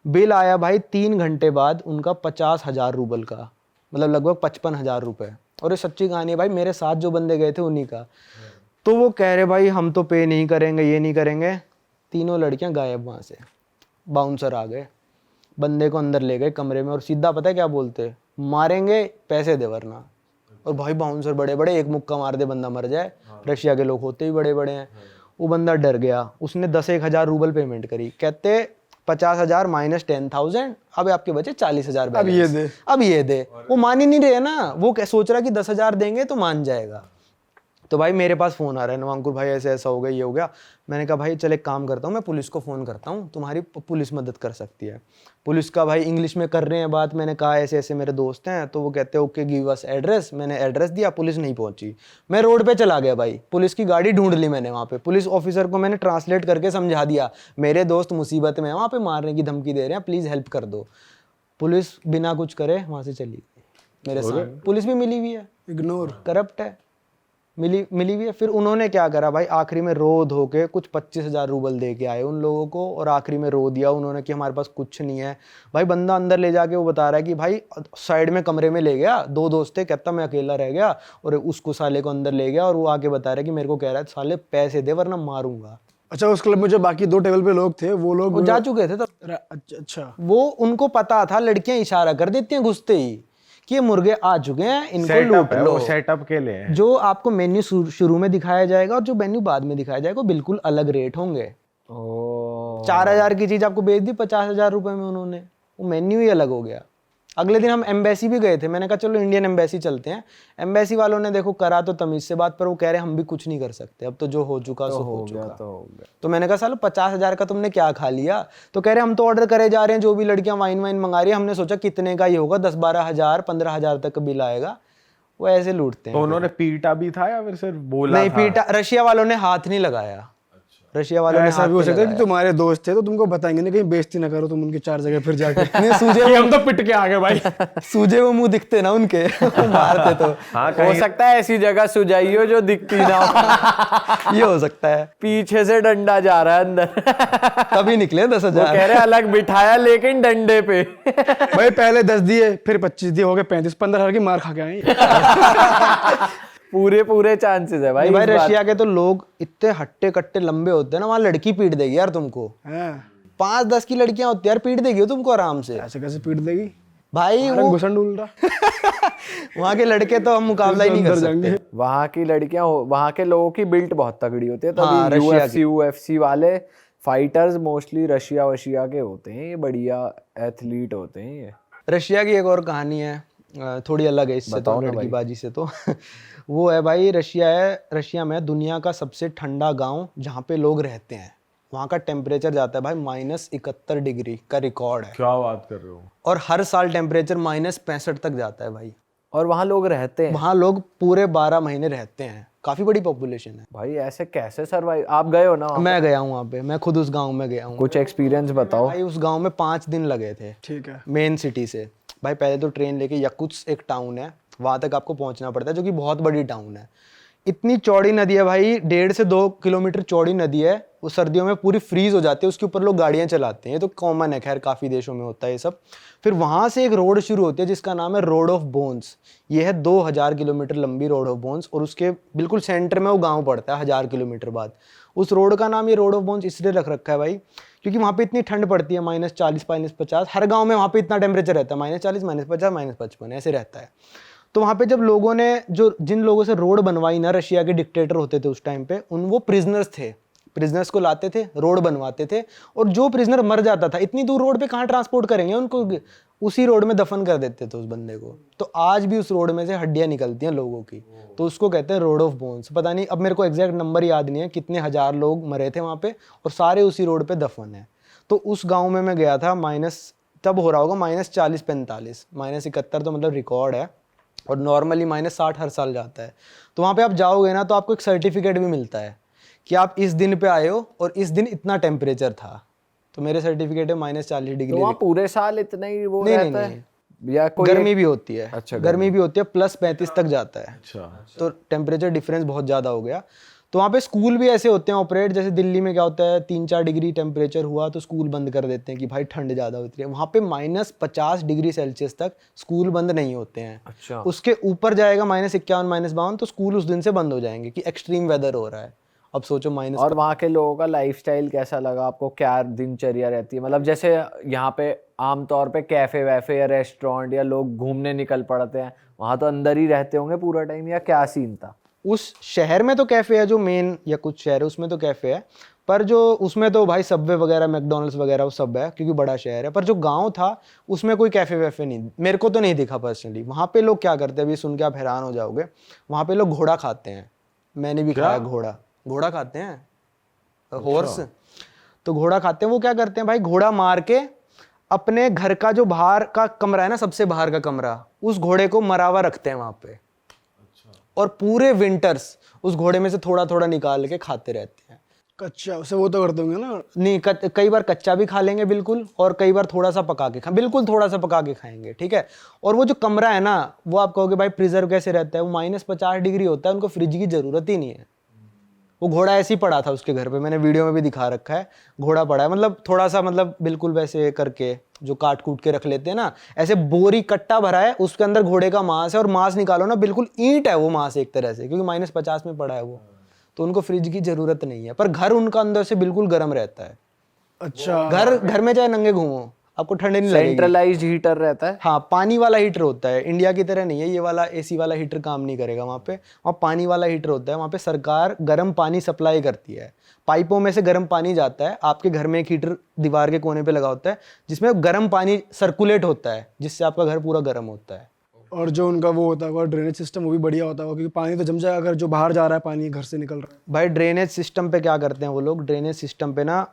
बिल आया भाई 3 घंटे बाद उनका 50,000 रूबल का, मतलब लगभग 55,000 रुपये। और ये सच्ची कहानी है भाई, मेरे साथ जो बंदे गए थे उन्हीं का। तो वो कह रहे भाई हम तो पे नहीं करेंगे, ये नहीं करेंगे। तीनों लड़कियां गायब वहाँ से। बाउंसर आ गए, बंदे को अंदर ले गए कमरे में और सीधा पता है क्या बोलते, मारेंगे पैसे दे वरना। और भाई बाउंसर बड़े बड़े, एक मुक्का मार दे बंदा मर जाए। रशिया के लोग होते ही बड़े बड़े हैं। वो बंदा डर गया, उसने 10-1 रूबल पेमेंट करी। कहते 50,000 माइनस 10,000, अब आपके बचे 40,000 बैलेंस। अब ये दे। वो मान ही नहीं रहे ना, वो सोच रहा कि 10,000 देंगे तो मान जाएगा। तो भाई मेरे पास फ़ोन आ रहा है, नवांकुर भाई ऐसे ऐसा हो गया, ये हो गया। मैंने कहा भाई चल एक काम करता हूँ, मैं पुलिस को फ़ोन करता हूँ, तुम्हारी पुलिस मदद कर सकती है। पुलिस का भाई इंग्लिश में कर रहे हैं बात। मैंने कहा ऐसे ऐसे मेरे दोस्त हैं। तो वो कहते हैं ओके गिव अस एड्रेस। मैंने एड्रेस दिया, पुलिस नहीं पहुंची। मैं रोड पे चला गया भाई, पुलिस की गाड़ी ढूंढ ली मैंने। वहाँ पे पुलिस ऑफिसर को मैंने ट्रांसलेट करके समझा दिया, मेरे दोस्त मुसीबत में है, वहाँ पे मारने की धमकी दे रहे हैं, प्लीज़ हेल्प कर दो। पुलिस बिना कुछ करे वहाँ से चली गई मेरे सामने। पुलिस भी मिली हुई है, इग्नोर, करप्ट है, मिली हुई है। फिर उन्होंने क्या करा भाई, आखिरी में रो धो के कुछ 25,000 रूबल दे के आए उन लोगों को, और आखिरी में रो दिया उन्होंने कि हमारे पास कुछ नहीं है। भाई बंदा अंदर ले जाके वो बता रहा है कि भाई साइड में कमरे में ले गया, 2 दोस्त थे, कहता मैं अकेला रह गया, और उसको साले को अंदर ले गया और वो आके बता रहा है कि मेरे को कह रहा है साले पैसे दे वरना मारूंगा। अच्छा उस क्लब में जो बाकी 2 टेबल पे लोग थे वो लोग वो जा चुके थे तब। अच्छा, वो उनको पता था, लड़कियां इशारा कर देती हैं घुसते ही कि ये मुर्गे आ चुके हैं, इनको लूट लो। सेटअप के लिए है। जो आपको मेन्यू शुरू में दिखाया जाएगा और जो मेन्यू बाद में दिखाया जाएगा बिल्कुल अलग रेट होंगे। 4,000 की चीज आपको बेच दी 50,000 रुपए में उन्होंने, वो मेन्यू ही अलग हो गया। अगले दिन हम एम्बेसी भी गए थे, मैंने कहा चलो इंडियन एम्बेसी चलते हैं। एम्बेसी वालों ने देखो करा तो तमीज से बात, पर वो कह रहे हम भी कुछ नहीं कर सकते, अब तो जो हो चुका सो हो चुका। तो मैंने कहा सालो 50,000 का तुमने क्या खा लिया। तो कह रहे हम तो ऑर्डर करे जा रहे हैं, जो भी लड़कियां वाइन वाइन मंगा रही है, हमने सोचा कितने का ही होगा, 10-12 हज़ार 15 हज़ार तक का बिल आएगा। वो ऐसे लूटते तो हैं। उन्होंने पीटा भी था या फिर सिर्फ बोला नहीं था? पीटा, रशिया वालों ने हाथ नहीं लगाया। रशिया वालों ने ऐसा हाथ भी हो नहीं सकता है कि लगाया। तुम्हारे दोस्त थे तो तुमको बताएंगे ना, कहीं बेइज्जती ना करो तुम उनकी 4 जगह फिर जाके। नहीं, सूजे कि हम तो पिट के आ गए भाई। सूजे वो मुंह दिखते ना उनके मारते तो हाँ हो कहीं सकता है ऐसी जगह सुझाई हो जो दिखती ना हो। ये हो सकता है, पीछे से डंडा जा रहा है अंदर। तभी निकले 10,000। वो कह रहे अलग बिठाया लेकिन डंडे पे। भाई पहले 10 दिए, फिर 25 दिए, हो गए 35, 15 की मार खा के आए। पूरे चांसेस है भाई। भाई इस बात- रशिया के तो लोग इतने हट्टे कट्टे लंबे होते हैं ना, वहां लड़की पीट देगी यार तुमको। हैं? 5-10 की लड़कियां होती है यार, पीट देगी वो तुमको आराम से ऐसे कैसे पीट देगी? भाई। अरे वो घुसन डूल रहा। वहां के लड़के तो हम मुकाबला ही नहीं कर अंदर सकते। जाएंगे। वहाँ की लड़कियां वहाँ के लोगों की बिल्ट बहुत तगड़ी होती है, हाँ, तभी रशिया UFC वाले फाइटर्स मोस्टली रशिया वशिया के होते हैं, ये बढ़िया एथलीट होते हैं ये। रशिया की एक और कहानी है, थोड़ी अलग है इससे तो, लड़कीबाजी से तो। वो है भाई, रशिया में दुनिया का सबसे ठंडा गांव जहाँ पे लोग रहते हैं, वहाँ का टेम्परेचर जाता है भाई -71 डिग्री का रिकॉर्ड है। क्या बात कर रहे हो? और हर साल टेम्परेचर -65 तक जाता है भाई। और वहाँ लोग रहते हैं वहाँ लोग पूरे 12 महीने रहते हैं, काफी बड़ी पॉपुलेशन है। भाई। ऐसे कैसे सर्वाइव? आप गए हो ना वहाँ? मैं गया हूँ वहाँ पे, मैं खुद उस गांव में गया हूँ कुछ एक्सपीरियंस बताओ। भाई। उस गांव में 5 दिन लगे थे ठीक है। मेन सिटी से। भाई पहले तो ट्रेन लेके यकुत्स्क एक टाउन है, वहां तक आपको पहुंचना पड़ता है, जो कि बहुत बड़ी टाउन है। इतनी चौड़ी नदी है भाई, 1.5 से 2 किलोमीटर चौड़ी नदी है। वो सर्दियों में पूरी फ्रीज हो जाती है, उसके ऊपर लोग गाड़ियां चलाते हैं। ये तो कॉमन है, खैर काफ़ी देशों में होता है ये सब। फिर वहाँ से एक रोड शुरू होती है जिसका नाम है रोड ऑफ बोन्स। ये है 2000 किलोमीटर लंबी रोड ऑफ बोन्स, और उसके बिल्कुल सेंटर में वो गाँव पड़ता है 1000 किलोमीटर बाद। उस रोड का नाम ये रोड ऑफ बोन्स इसलिए रख रखा है भाई, क्योंकि वहाँ पे इतनी ठंड पड़ती है, -40 -50। हर गाँव में वहाँ पे इतना टेम्परेचर रहता है, -40 -50 -55 ऐसे रहता है। तो वहाँ पे जब लोगों ने जिन लोगों से रोड बनवाई ना, रशिया के डिक्टेटर होते थे उस टाइम पे, वो प्रिजनर्स थे। प्रिजनर्स को लाते थे, रोड बनवाते थे, और जो प्रिजनर मर जाता था, इतनी दूर रोड पे कहाँ ट्रांसपोर्ट करेंगे उनको, उसी रोड में दफन कर देते थे उस बंदे को। तो आज भी उस रोड में से हड्डियां निकलती हैं लोगों की, तो उसको कहते हैं रोड ऑफ बोन्स। पता नहीं, अब मेरे को एग्जैक्ट नंबर याद नहीं है कितने हजार लोग मरे थे वहाँ पे, और सारे उसी रोड पे दफन है। तो उस गाँव में मैं गया था, तब हो रहा होगा -40 -45, -71 तो मतलब रिकॉर्ड है, और नॉर्मली -60 हर साल जाता है। तो वहाँ पे आप जाओगे ना, तो आपको एक सर्टिफिकेट भी मिलता है कि आप इस दिन पे आए हो और इस दिन इतना टेम्परेचर था। तो मेरे सर्टिफिकेट है -40 तो डिग्री। वहाँ पूरे साल इतना ही वो नहीं, रहता नहीं, है या कोई गर्मी भी होती है। अच्छा, गर्मी भी होती है, +35 तक जाता है। अच्छा। तो टेम्परेचर डिफरेंस बहुत ज़्यादा हो गया। तो वहाँ पे स्कूल भी ऐसे होते हैं ऑपरेट, जैसे दिल्ली में क्या होता है, 3-4 डिग्री टेम्परेचर हुआ तो स्कूल बंद कर देते हैं कि भाई ठंड ज़्यादा होती है। वहाँ पे -50 डिग्री सेल्सियस तक स्कूल बंद नहीं होते हैं। अच्छा। उसके ऊपर जाएगा -51 -52, तो स्कूल उस दिन से बंद हो जाएंगे कि एक्सट्रीम वेदर हो रहा है। अब सोचो माइनस। और वहाँ के लोगों का लाइफस्टाइल कैसा लगा आपको? क्या दिनचर्या रहती है? मतलब जैसे यहाँ पे आमतौर पे कैफे वैफे या रेस्टोरेंट या लोग घूमने निकल पड़ते हैं, वहाँ तो अंदर ही रहते होंगे पूरा टाइम, या क्या सीन था? उस शहर में तो कैफ़े है, जो मेन या कुछ शहर है उसमें तो कैफ़े है, पर जो उसमें तो भाई सबवे वगैरह, मैकडॉनल्ड्स वगैरह वो सब है, क्योंकि बड़ा शहर है। पर जो गांव था उसमें कोई कैफ़े वैफे नहीं, मेरे को तो नहीं दिखा पर्सनली। वहाँ पे लोग क्या करते हैं, अभी सुन के आप हैरान हो जाओगे, वहाँ पे लोग घोड़ा खाते हैं। मैंने भी खाया घोड़ा खाते हैं, हॉर्स। तो घोड़ा खाते हैं, वो क्या करते हैं भाई, घोड़ा मार के अपने घर का जो बाहर का कमरा है ना, सबसे बाहर का कमरा, उस घोड़े को मरावा रखते हैं वहाँ पे। और पूरे विंटर्स उस घोड़े में से थोड़ा थोड़ा निकाल के खाते रहते हैं। कच्चा उसे वो तो कर दोगे ना? नहीं, कई बार कच्चा भी खा लेंगे बिल्कुल, और कई बार थोड़ा सा पका के बिल्कुल थोड़ा सा पका के खाएंगे, ठीक है। और वो जो कमरा है ना, वो आप कहोगे भाई प्रिजर्व कैसे रहता है, वो -50 डिग्री होता है, उनको फ्रिज की जरूरत ही नहीं है। वो घोड़ा ऐसे ही पड़ा था उसके घर पे, मैंने वीडियो में भी दिखा रखा है। घोड़ा पड़ा है, मतलब थोड़ा सा, मतलब बिल्कुल वैसे करके जो काट कूट के रख लेते हैं ना, ऐसे बोरी कट्टा भरा है, उसके अंदर घोड़े का मांस है, और मांस निकालो ना बिल्कुल ईंट है वो मांस एक तरह से, क्योंकि -50 में पड़ा है वो। तो उनको फ्रिज की जरूरत नहीं है, पर घर उनका अंदर से बिल्कुल गर्म रहता है। अच्छा। घर में चाहे नंगे घूमो, आपको ठंडे नहीं लगेगी। सेंट्रलाइज्ड हीटर रहता है? हाँ, पानी वाला हीटर होता है, इंडिया की तरह नहीं है ये वाला एसी वाला हीटर काम नहीं करेगा वहाँ पे। वहाँ पानी वाला हीटर होता है, वहाँ पे सरकार गर्म पानी सप्लाई करती है, पाइपों में से गर्म पानी जाता है आपके घर में। एक हीटर दीवार के कोने पे लगा होता है जिसमें गर्म पानी सर्कुलेट होता है, जिससे आपका घर पूरा गर्म होता है। और जो उनका वो होता है ड्रेनेज सिस्टम, वो भी बढ़िया होता है, क्योंकि पानी तो जम जाएगा अगर जो बाहर जा रहा है पानी घर से निकल रहा है। भाई ड्रेनेज सिस्टम पे क्या करते हैं वो लोग, ड्रेनेज सिस्टम पे ना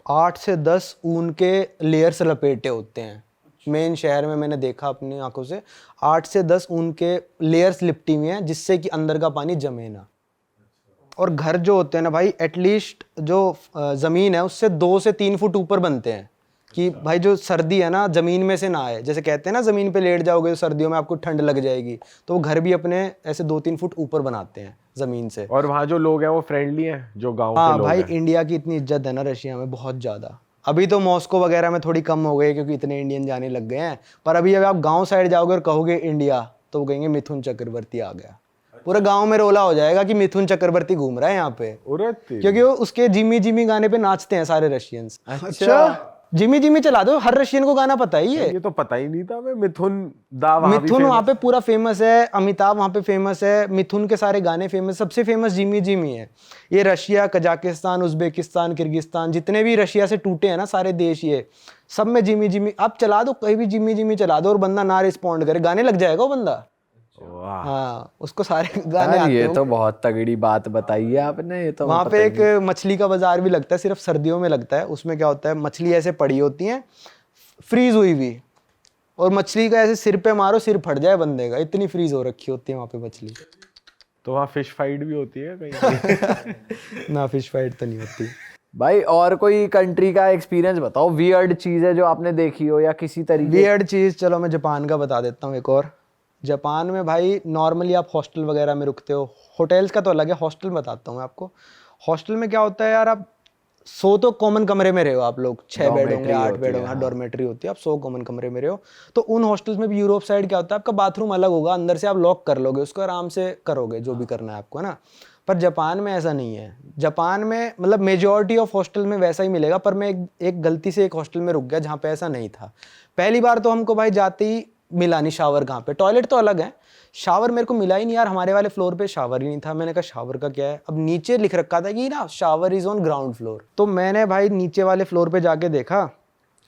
8 से 10 ऊन के लेयर्स लपेटे होते हैं, मेन शहर में मैंने देखा अपनी आंखों से 8 से 10 ऊन के लेयर्स लिपटी हुई हैं जिससे कि अंदर का पानी जमे ना। और घर जो होते हैं ना भाई, एटलीस्ट जो ज़मीन है उससे 2 से 3 फुट ऊपर बनते हैं कि भाई जो सर्दी है ना ज़मीन में से ना आए। जैसे कहते हैं ना ज़मीन पे लेट जाओगे तो सर्दियों में आपको ठंड लग जाएगी, तो वो घर भी अपने ऐसे 2-3 फुट ऊपर बनाते हैं ज़मीन से। और वहाँ जो लोग हैं वो फ्रेंडली हैं, जो गांव के हाँ लोग भाई, हैं? इंडिया की इतनी इज्जत है ना रशिया में, बहुत ज़्यादा। अभी तो मॉस्को वगैरह में थोड़ी कम हो गई क्योंकि इतने इंडियन जाने लग गए हैं, पर अभी अगर आप गांव साइड जाओगे और कहोगे इंडिया, तो वो कहेंगे मिथुन चक्रवर्ती आ गया। पूरे गांव में रोला हो जाएगा कि मिथुन चक्रवर्ती घूम रहा है यहाँ पे, अरे तेरी। क्योंकि वो उसके जिमी जिमी गाने पे नाचते हैं सारे रशियंस। अच्छा, जिमी जिमी चला दो, हर रशियन को गाना पता है ये। ये तो पता ही नहीं था मैं। मिथुन दा वहाँ भी मिथुन वहाँ famous? पे पूरा फेमस है, अमिताभ वहाँ पे फेमस है, मिथुन के सारे गाने फेमस। सबसे फेमस जिमी जिमी है। ये रशिया, कजाकिस्तान, उज्बेकिस्तान, किर्गिस्तान, जितने भी रशिया से टूटे हैं ना सारे देश, ये सब में जिमी जिमी। आप चला दो कहीं भी जिमी जिमी चला दो और बंदा ना रिस्पॉन्ड करे, गाने लग जाएगा वो बंदा। वाह। हाँ, उसको सारे गाने यार आते ये हैं। तो बहुत तगड़ी बात बताई है आपने, ये तो वहाँ पता पे ही एक नहीं। मछली का बाजार भी लगता है, सिर्फ सर्दियों में लगता है। उसमें क्या होता है, मछली ऐसे पड़ी होती हैं फ्रीज हुई हुई, और मछली का ऐसे सिर पे मारो सिर फट जाए बंदे का, इतनी फ्रीज हो रखी होती है वहाँ पे मछली। तो वहाँ फिश फाइट भी होती है कहीं? ना, फिश फाइट तो नहीं होती। भाई और कोई कंट्री का एक्सपीरियंस बताओ, वियर्ड चीज है जो आपने देखी हो या किसी तरीके। वियर्ड चीज़, चलो मैं जापान का बता देता हूँ एक और। जापान में भाई नॉर्मली आप हॉस्टल वगैरह में रुकते हो, होटल्स का तो अलग है, हॉस्टल बताता हूँ मैं आपको। हॉस्टल में क्या होता है यार, आप 100 तो कॉमन कमरे में रहे हो आप लोग, 6 बेड होंगे, 8 बेड होंगे, डॉर्मेट्री होती है, आप 100 कॉमन कमरे में रहे हो। तो उन हॉस्टल्स में भी यूरोप साइड क्या होता है, आपका बाथरूम अलग होगा, अंदर से आप लॉक कर लोगे उसको, आराम से करोगे जो भी करना है आपको, है ना। पर जापान में ऐसा नहीं है। जापान में मतलब मेजॉरिटी ऑफ हॉस्टल में वैसा ही मिलेगा, पर मैं एक गलती से एक हॉस्टल में रुक गया जहाँ पे ऐसा नहीं था। पहली बार तो हमको भाई जाते ही मिला नहीं शावर कहाँ पे, टॉयलेट तो अलग है, शावर मेरे को मिला ही नहीं यार। हमारे वाले फ्लोर पे शावर ही नहीं था। मैंने कहा शावर का क्या है, अब नीचे लिख रखा था कि ना shower is on ground floor. तो मैंने भाई नीचे वाले फ्लोर पे जाके देखा,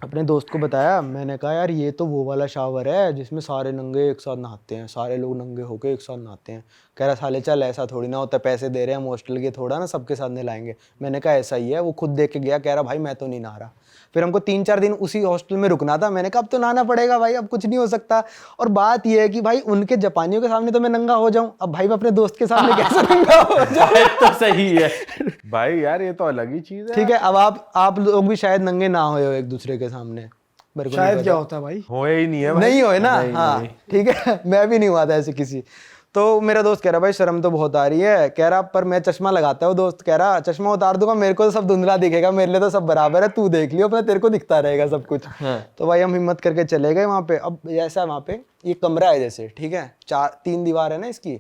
अपने दोस्त को बताया, मैंने कहा यार ये तो वो वाला शावर है जिसमें सारे नंगे एक साथ नहाते हैं, सारे लोग नंगे होके एक साथ नहाते हैं। कह रहा साले चल ऐसा थोड़ी ना होता, पैसे दे रहे हैं हम हॉस्टल के, थोड़ा ना सबके साथ नहलाएंगे। मैंने कहा ऐसा ही है। वो खुद देख के गया, कह रहा भाई मैं तो नहीं नहा रहा। फिर हमको 3-4 दिन उसी हॉस्टल में रुकना था। मैंने कहा अब तो नहाना पड़ेगा भाई, अब कुछ नहीं हो सकता। और बात यह है कि भाई उनके जापानियों के सामने तो मैं नंगा हो जाऊं, अब भाई मैं अपने दोस्त के सामने कैसे नंगा हो जाऊं? तो सही है। भाई यार ये तो अलग ही चीज है। ठीक है, अब आप लोग भी शायद नंगे ना होए हो एक दूसरे के सामने, मेरे को नहीं शायद पता। क्या होता है भाई। होए ही नहीं है भाई। नहीं होए ना, हाँ ठीक है। मैं भी नहीं हुआ था ऐसे किसी। तो मेरा दोस्त कह रहा भाई शर्म तो बहुत आ रही है, कह रहा पर मैं चश्मा लगाता है। वो दोस्त कह रहा चश्मा उतार दूंगा, मेरे को तो सब धुंधला दिखेगा, मेरे लिए तो सब बराबर है, तू देख लियो अपना, तेरे को दिखता रहेगा सब कुछ। तो भाई हम हिम्मत करके चले गए वहाँ पे। अब ऐसा वहाँ पे ये कमरा है जैसे, ठीक है, 3 दीवार है ना इसकी,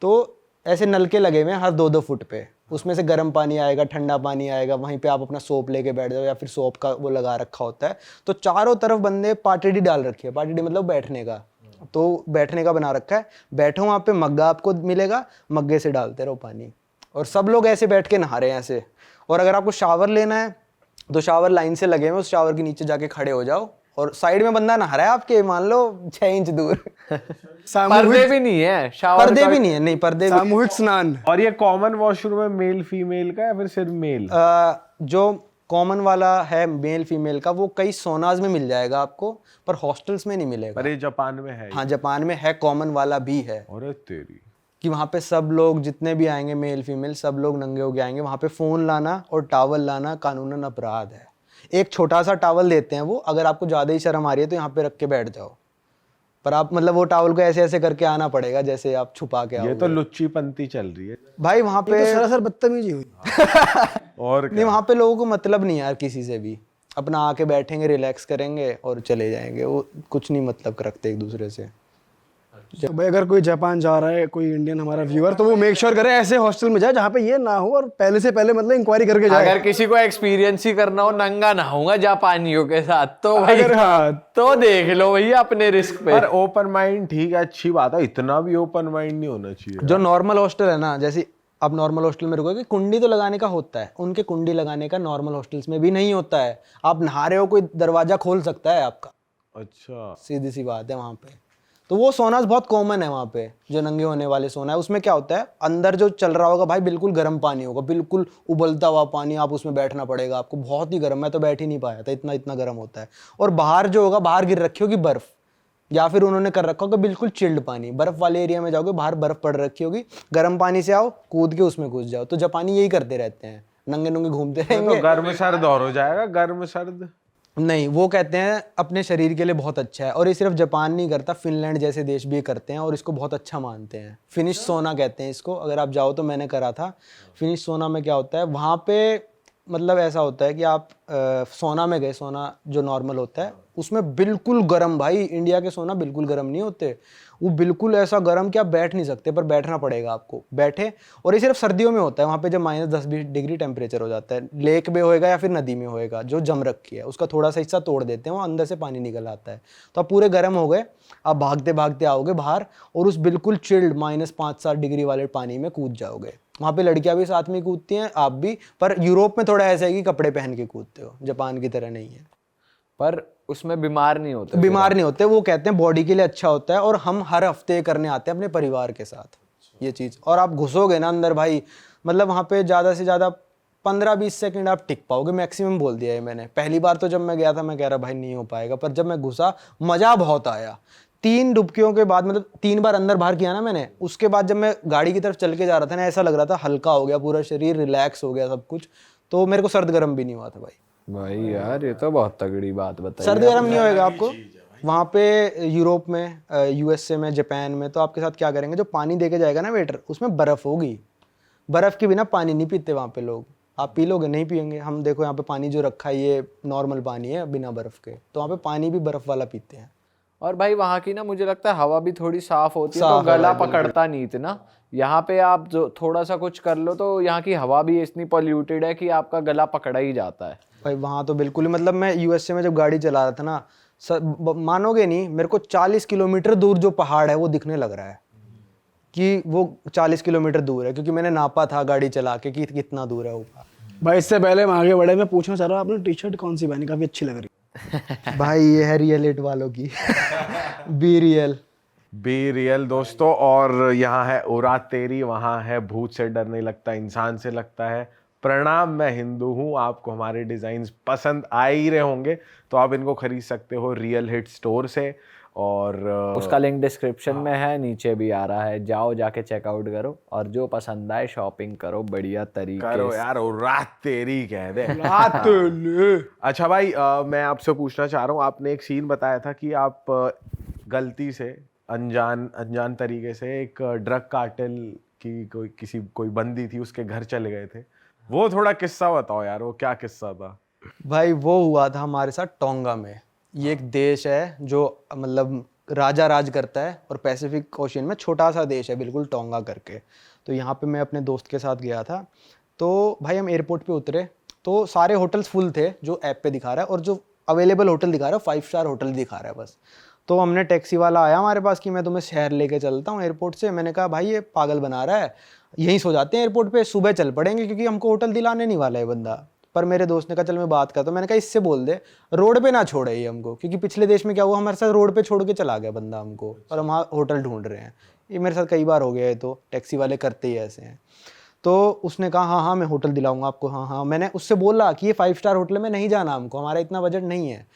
तो ऐसे नलके लगे हुए हैं हर 2-2 फुट पे, उसमें से गर्म पानी आएगा, ठंडा पानी आएगा। वहीं पे आप अपना सोप लेके बैठ जाओ, या फिर सोप का वो लगा रखा होता है। तो चारों तरफ बंदे पार्टीडी डाल रखी है, पार्टीडी मतलब बैठने का, तो बैठने का बना रखा है। बैठो वहाँ पे, मग्गा आपको मिलेगा, मग्गे से डालते रहो पानी, और सब लोग ऐसे बैठ के नहा रहे हैं ऐसे। और अगर आपको शावर लेना है तो शावर लाइन से लगे हुए, उस शावर के नीचे जाके खड़े हो जाओ, और साइड में बंदा नहा रहा है आपके, मान लो 6 इंच दूर। पर्दे भी नहीं है शावर पर्दे का। भी नहीं है, नहीं पर्दे भी। सामूहिक स्नान। और ये कॉमन वॉशरूम है मेल फीमेल का या फिर सिर्फ मेल? जो कॉमन वाला है मेल फीमेल का, वो कई सोनाज में मिल जाएगा आपको, पर हॉस्टल्स में नहीं मिलेगा। अरे जापान में है? हाँ जापान में है, कॉमन वाला भी है, अरे तेरी। कि वहाँ पे सब लोग जितने भी आएंगे मेल फीमेल सब लोग नंगे होके आएंगे। वहाँ पे फ़ोन लाना और टावल लाना कानूनन अपराध है। एक छोटा सा टावल देते हैं वो, अगर आपको ज़्यादा ही शर्म आ रही है तो यहाँ पे रख के बैठ जाओ, पर आप मतलब वो टावल को ऐसे ऐसे करके आना पड़ेगा जैसे आप छुपा के आओगे। ये तो लुच्ची पंती चल रही है भाई वहाँ ये पे तो सरासर बदतमीजी हुई। और नहीं, वहाँ पे लोगों को मतलब नहीं यार किसी से भी, अपना आके बैठेंगे, रिलैक्स करेंगे और चले जाएंगे, वो कुछ नहीं मतलब रखते एक दूसरे से। तो भाई अगर कोई जापान जा रहा है, कोई इंडियन हमारा व्यूअर, तो वो मेक श्योर करे ऐसे हॉस्टल में जाए जहाँ पे ये ना हो, और पहले से पहले मतलब इंक्वायरी करके जाए। अगर किसी को एक्सपीरियंस ही करना हो, नंगा नहाऊंगा जापानियों के साथ, तो भाई अगर हाँ तो देख लो भैया अपने रिस्क पे। पर ओपन माइंड ठीक है, अच्छी बात है, इतना भी ओपन माइंड नहीं होना चाहिए। जो नॉर्मल हॉस्टल है ना, जैसे अब नॉर्मल हॉस्टल में रुकोगे, कुंडी तो लगाने का होता है, उनके कुंडी लगाने का नॉर्मल हॉस्टल्स में भी नहीं होता है। आप नहा रहे हो, कोई दरवाजा खोल सकता है आपका, अच्छा। सीधी सी बात है वहाँ पे। तो वो सोनास बहुत कॉमन है वहाँ पे, जो नंगे होने वाले सोना है। उसमें क्या होता है, अंदर जो चल रहा होगा भाई बिल्कुल गर्म पानी होगा, बिल्कुल उबलता हुआ पानी, आप उसमें बैठना पड़ेगा आपको, बहुत ही गर्म। मैं तो बैठ ही नहीं पाया था, इतना इतना गर्म होता है। और बाहर जो होगा, बाहर गिर रखी होगी बर्फ, या फिर उन्होंने कर रखा होगा बिल्कुल चिल्ड पानी। बर्फ वाले एरिया में जाओगे, बाहर बर्फ पड़ रखी होगी, गर्म पानी से आओ, कूद के उसमें घुस जाओ। तो जापानी यही करते रहते हैं, नंगे नंगे घूमते रहेंगे। तो गर्म सर्द और हो जाएगा, गर्म सर्द। नहीं, वो कहते हैं अपने शरीर के लिए बहुत अच्छा है। और ये सिर्फ जापान नहीं करता, फिनलैंड जैसे देश भी करते हैं और इसको बहुत अच्छा मानते हैं। फिनिश सोना कहते हैं इसको। अगर आप जाओ तो, मैंने करा था फिनिश सोना में। क्या होता है वहाँ पे, मतलब ऐसा होता है कि आप सोना में गए, सोना जो नॉर्मल होता है उसमें बिल्कुल गर्म, भाई इंडिया के सोना बिल्कुल गर्म नहीं होते, वो बिल्कुल ऐसा गर्म कि आप बैठ नहीं सकते, पर बैठना पड़ेगा आपको, बैठे। और ये सिर्फ सर्दियों में होता है वहाँ पे, जब -10-20 डिग्री टेम्परेचर हो जाता है। लेक में होएगा या फिर नदी में होएगा जो जम रखी है, उसका थोड़ा सा हिस्सा तोड़ देते हैं, वो अंदर से पानी निकल आता है। तो आप पूरे गर्म हो गए, आप भागते भागते आओगे बाहर और उस बिल्कुल चिल्ड -5-7 डिग्री वाले पानी में कूद जाओगे। वहाँ पे लड़कियां भी साथ में कूदती हैं, आप भी। पर यूरोप में थोड़ा ऐसा है कि कपड़े पहन के कूदते हो, जापान की तरह नहीं है। पर उसमें बीमार नहीं होते? बीमार नहीं होते, वो कहते हैं बॉडी के लिए अच्छा होता है। और हम हर हफ्ते करने आते हैं अपने परिवार के साथ ये चीज़। और आप घुसोगे ना अंदर भाई, मतलब वहाँ पे ज़्यादा से ज़्यादा 15-20 सेकंड आप टिक पाओगे मैक्सिमम, बोल दिया है मैंने। पहली बार तो जब मैं गया था मैं कह रहा भाई नहीं हो पाएगा, पर जब मैं घुसा मज़ा बहुत आया। 3 डुबकियों के बाद, मतलब 3 बार अंदर बाहर किया ना मैंने, उसके बाद जब मैं गाड़ी की तरफ चल के जा रहा था ना, ऐसा लग रहा था हल्का हो गया पूरा शरीर, रिलैक्स हो गया सब कुछ। तो मेरे को सर्द गर्म भी नहीं हुआ था भाई। भाई यार ये तो बहुत तगड़ी बात बताई। सर्द गर्म नहीं होएगा आपको वहाँ पे। यूरोप में, यूएसए में, जापान में तो आपके साथ क्या करेंगे, जो पानी दे के जाएगा ना वेटर, उसमें बर्फ़ होगी। बर्फ़ के बिना पानी नहीं पीते वहाँ पे लोग। आप पी लोगे? नहीं पियेंगे। हम देखो यहाँ पे पानी जो रखा है ये नॉर्मल पानी है बिना बर्फ़ के, तो वहाँ पे पानी भी बर्फ़ वाला पीते हैं। और भाई वहाँ की ना मुझे लगता है हवा भी थोड़ी साफ होती है, तो गला पकड़ता नहीं इतना। यहाँ पे आप जो थोड़ा सा कुछ कर लो तो यहाँ की हवा भी इतनी पॉल्यूटेड है कि आपका गला पकड़ा ही जाता है। भाई वहाँ तो बिल्कुल ही, मतलब मैं यूएसए में जब गाड़ी चला रहा था ना, मानोगे नहीं, मेरे को 40 किलोमीटर दूर जो पहाड़ है वो दिखने लग रहा है कि वो 40 किलोमीटर दूर है, क्योंकि मैंने नापा था गाड़ी चला के कि कितना दूर है ऊपर। भाई इससे पहले हम आगे बढ़े, मैं पूछना चाह रहा हूँ आपने टी शर्ट कौन सी पहनी, काफी अच्छी लग रही है। भाई ये है रियल इट वालों की बी रियल दोस्तों। और यहाँ है उरा तेरी, वहाँ है भूत से डर नहीं लगता इंसान से लगता है। प्रणाम, मैं हिंदू हूँ। आपको हमारे डिज़ाइंस पसंद आ ही रहे होंगे, तो आप इनको खरीद सकते हो रियल हिट स्टोर से। और उसका लिंक डिस्क्रिप्शन में है, नीचे भी आ रहा है, जाओ जाके चेकआउट करो और जो पसंद आए शॉपिंग करो बढ़िया तरीके करो से। यार, रात तेरी कह दे। रात अच्छा भाई, मैं आपसे पूछना चाह रहा हूँ, आपने एक सीन बताया था कि आप गलती से अनजान तरीके से एक ड्रग कार्टेल की कोई बंदी थी उसके घर चले गए थे। वो थोड़ा किस्सा बताओ यार, वो क्या किस्सा था? भाई वो हुआ था हमारे साथ टोंगा में। ये एक देश है जो मतलब राजा राज करता है, और पैसिफिक ओशियन में छोटा सा देश है बिल्कुल, टोंगा करके। तो यहाँ पे मैं अपने दोस्त के साथ गया था। तो भाई हम एयरपोर्ट पे उतरे तो सारे होटल्स फुल थे जो ऐप पे दिखा रहा है, और जो अवेलेबल होटल दिखा रहा है 5 स्टार होटल दिखा रहा है बस। तो हमने, टैक्सी वाला आया हमारे पास कि मैं तुम्हें शहर लेके चलता हूँ एयरपोर्ट से। मैंने कहा भाई ये पागल बना रहा है, यहीं सो जाते हैं एयरपोर्ट पे, सुबह चल पड़ेंगे, क्योंकि हमको होटल दिलाने नहीं वाला है बंदा। पर मेरे दोस्त ने कहा चल मैं बात करता हूँ। मैंने कहा इससे बोल दे रोड पे ना छोड़े ये हमको, क्योंकि पिछले देश में क्या हुआ, हमारे साथ रोड पे छोड़ के चला गया बंदा हमको, और हम वहाँ होटल ढूंढ रहे हैं। ये मेरे साथ कई बार हो गया है, तो टैक्सी वाले करते ही ऐसे हैं। तो उसने कहा हाँ हाँ मैं होटल दिलाऊंगा आपको, हाँ हाँ। मैंने उससे बोला कि ये 5 स्टार होटल में नहीं जाना हमको, हमारा इतना बजट नहीं है।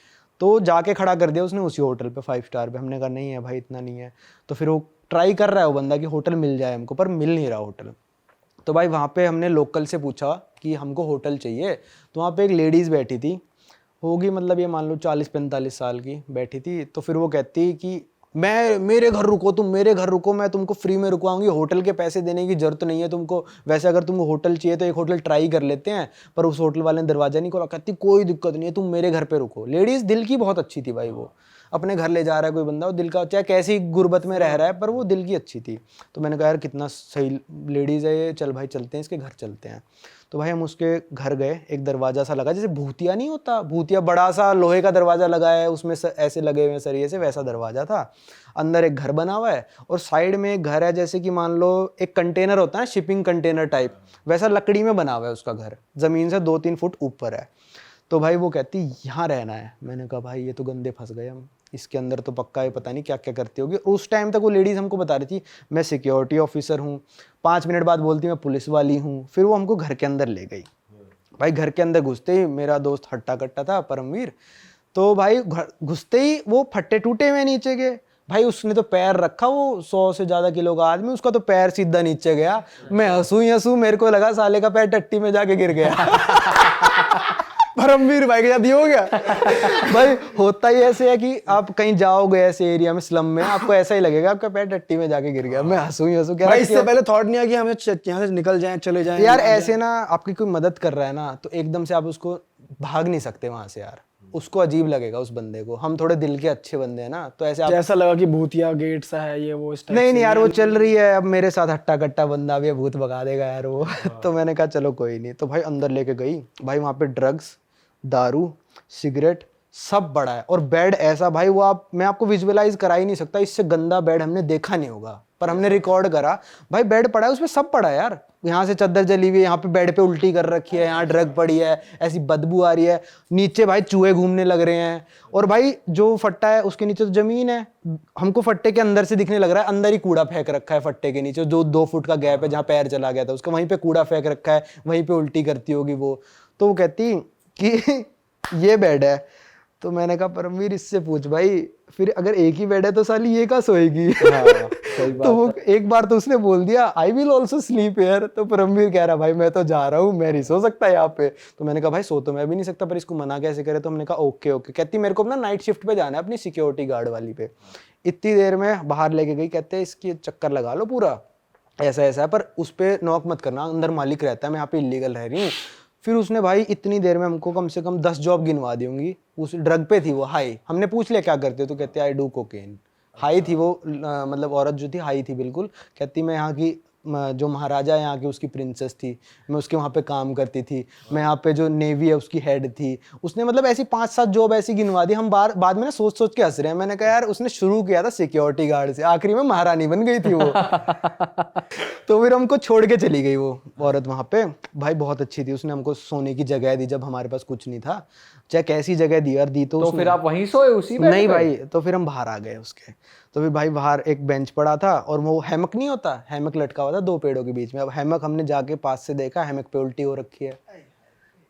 तो जाके खड़ा कर दिया उसने उसी होटल पे 5 स्टार पे। हमने कहा नहीं है भाई इतना नहीं है। तो फिर वो ट्राई कर रहा है वो बंदा कि होटल मिल जाए हमको, पर मिल नहीं रहा होटल। तो भाई वहाँ पे हमने लोकल से पूछा कि हमको होटल चाहिए। तो वहाँ पे एक लेडीज़ बैठी थी, होगी मतलब ये मान लो 40-45 साल की बैठी थी। तो फिर वो कहती कि मेरे घर रुको, तुम मेरे घर रुको, मैं तुमको फ्री में रुकवाऊंगी, होटल के पैसे देने की जरूरत नहीं है तुमको। वैसे अगर तुमको होटल चाहिए तो एक होटल ट्राई कर लेते हैं। पर उस होटल वाले ने दरवाजा नहीं खोला, कहती कोई दिक्कत नहीं है, तुम मेरे घर पे रुको। लेडीज़ दिल की बहुत अच्छी थी भाई, वो अपने घर ले जा रहा है कोई बंदा, वो दिल का, चाहे कैसी गुर्बत में रह रहा है, पर वो दिल की अच्छी थी। तो मैंने कहा यार कितना सही लेडीज़ है ये, चल भाई चलते हैं इसके घर चलते हैं। तो भाई हम उसके घर गए। एक दरवाज़ा सा लगा, जैसे भूतिया नहीं होता, भूतिया बड़ा सा लोहे का दरवाज़ा लगा है, उसमें ऐसे लगे हुए हैं सरिये से, वैसा दरवाज़ा था। अंदर एक घर बना हुआ है और साइड में एक घर है, जैसे कि मान लो एक कंटेनर होता है, शिपिंग कंटेनर टाइप, वैसा लकड़ी में बना हुआ है उसका घर, ज़मीन से 2-3 फुट ऊपर है। तो भाई वो कहती यहाँ रहना है। मैंने कहा भाई ये तो गंदे फंस गए हम, इसके अंदर तो पक्का है, पता नहीं क्या क्या करती होगी। उस टाइम तक वो लेडीज़ हमको बता रही थी मैं सिक्योरिटी ऑफिसर हूँ, 5 मिनट बाद बोलती मैं पुलिस वाली हूँ। फिर वो हमको घर के अंदर ले गई। भाई घर के अंदर घुसते ही मेरा दोस्त हट्टा कट्टा था परमवीर, तो भाई घुसते ही वो फट्टे टूटे हुए नीचे गए। भाई उसने तो पैर रखा, वो 100 से ज़्यादा किलो का आदमी, उसका तो पैर सीधा नीचे गया। मैं हंसू, मेरे को लगा साले का पैर टट्टी में जाके गिर गया। परमवीर भाई के साथ ये हो गया। भाई होता ही ऐसे है कि आप कहीं जाओगे ऐसे एरिया में, स्लम में, आपको ऐसा ही लगेगा आपका पैर टट्टी में जाके गिर गया। मैं हंसू क्या भाई इससे पहले थॉट नहीं आया कि हमें यहाँ से निकल जाएं, चले जाएं यार। ऐसे ना आपकी कोई मदद कर रहा है ना, तो एकदम से आप उसको भाग नहीं सकते वहां से यार, उसको अजीब लगेगा उस बंदे को। हम थोड़े दिल के अच्छे बंदे हैं ना, तो ऐसे आप ऐसा लगा कि भूतिया गेट सा है ये वो इस टाइप नहीं यार, वो चल रही है। अब मेरे साथ हट्टा कट्टा बंदा भी है, भूत भगा देगा यार वो। तो मैंने कहा चलो कोई नहीं। तो भाई अंदर लेके गई। भाई वहाँ पे ड्रग्स, दारू, सिगरेट सब पड़ा है, और बेड ऐसा भाई वो मैं आपको विजुअलाइज करा ही नहीं सकता, इससे गंदा बेड हमने देखा नहीं होगा, पर हमने रिकॉर्ड करा। भाई बेड पड़ा है, उसमें सब पड़ा है यार। यहाँ से चद्दर जली हुई है, यहाँ पे बेड पे उल्टी कर रखी है, यहाँ ड्रग पड़ी है, ऐसी बदबू आ रही है, नीचे भाई चूहे घूमने लग रहे हैं। और भाई जो फट्टा है उसके नीचे तो जमीन है, हमको फट्टे के अंदर से दिखने लग रहा है अंदर ही कूड़ा फेंक रखा है फट्टे के नीचे, जो 2 फुट का गैप है जहाँ पैर चला गया था उसका, वहीं पे कूड़ा फेंक रखा है, वहीं पे उल्टी करती होगी वो। तो वो कहती कि ये बेड है। तो मैंने कहा परमवीर इससे पूछ भाई, फिर अगर एक ही बेड है तो साली ये कहाँ सोएगी? तो वो एक बार तो उसने बोल दिया I will also sleep here. तो परमवीर कह रहा भाई मैं तो जा रहा हूँ, मैं नहीं सो सकता यहाँ पे। तो मैंने कहा भाई सो तो मैं भी नहीं सकता, पर इसको मना कैसे करे? तो हमने कहा ओके। कहती मेरे को अपना नाइट शिफ्ट पे जाना है, अपनी सिक्योरिटी गार्ड वाली पे। इतनी देर में बाहर लेके गई, कहते इसकी चक्कर लगा लो पूरा, ऐसा ऐसा है, पर उस पर नॉक मत करना, अंदर मालिक रहता है, मैं यहाँ पे इलीगल रह रही हूँ। फिर उसने भाई इतनी देर में हमको कम से कम 10 जॉब गिनवा दी होंगी। उस ड्रग पे थी वो, हाई। हमने पूछ लिया क्या करते हो, तो कहते आई डू कोकेन। हाई थी वो, मतलब औरत जो थी हाई थी बिल्कुल। कहती मैं यहाँ की जो महाराजा है यहाँ की, उसकी प्रिंसेस थी, मैं उसके वहाँ पे काम करती थी, मैं यहाँ पे जो नेवी है उसकी हेड थी। उसने मतलब ऐसी 5-7 जॉब ऐसी गिनवा दी। हम बाद में ना सोच के हंस रहे हैं। मैंने कहा यार उसने शुरू किया था सिक्योरिटी गार्ड से, आखिरी में महारानी बन गई थी वो। तो फिर हमको छोड़ के चली गई वो औरत वहाँ पे। भाई बहुत अच्छी थी, उसने हमको सोने की जगह दी जब हमारे पास कुछ नहीं था, चाहे कैसी जगह दी यार दी। तो फिर आप वहीं सोए उसी बेड नहीं पे? भाई, तो फिर हम बाहर आ गए उसके। तो फिर भाई बाहर एक बेंच पड़ा था, और वो हैमक नहीं होता, हैमक लटका हुआ था 2 पेड़ों के बीच में। अब हैमक हमने जाके पास से देखा, हैमक पे उल्टी हो रखी है।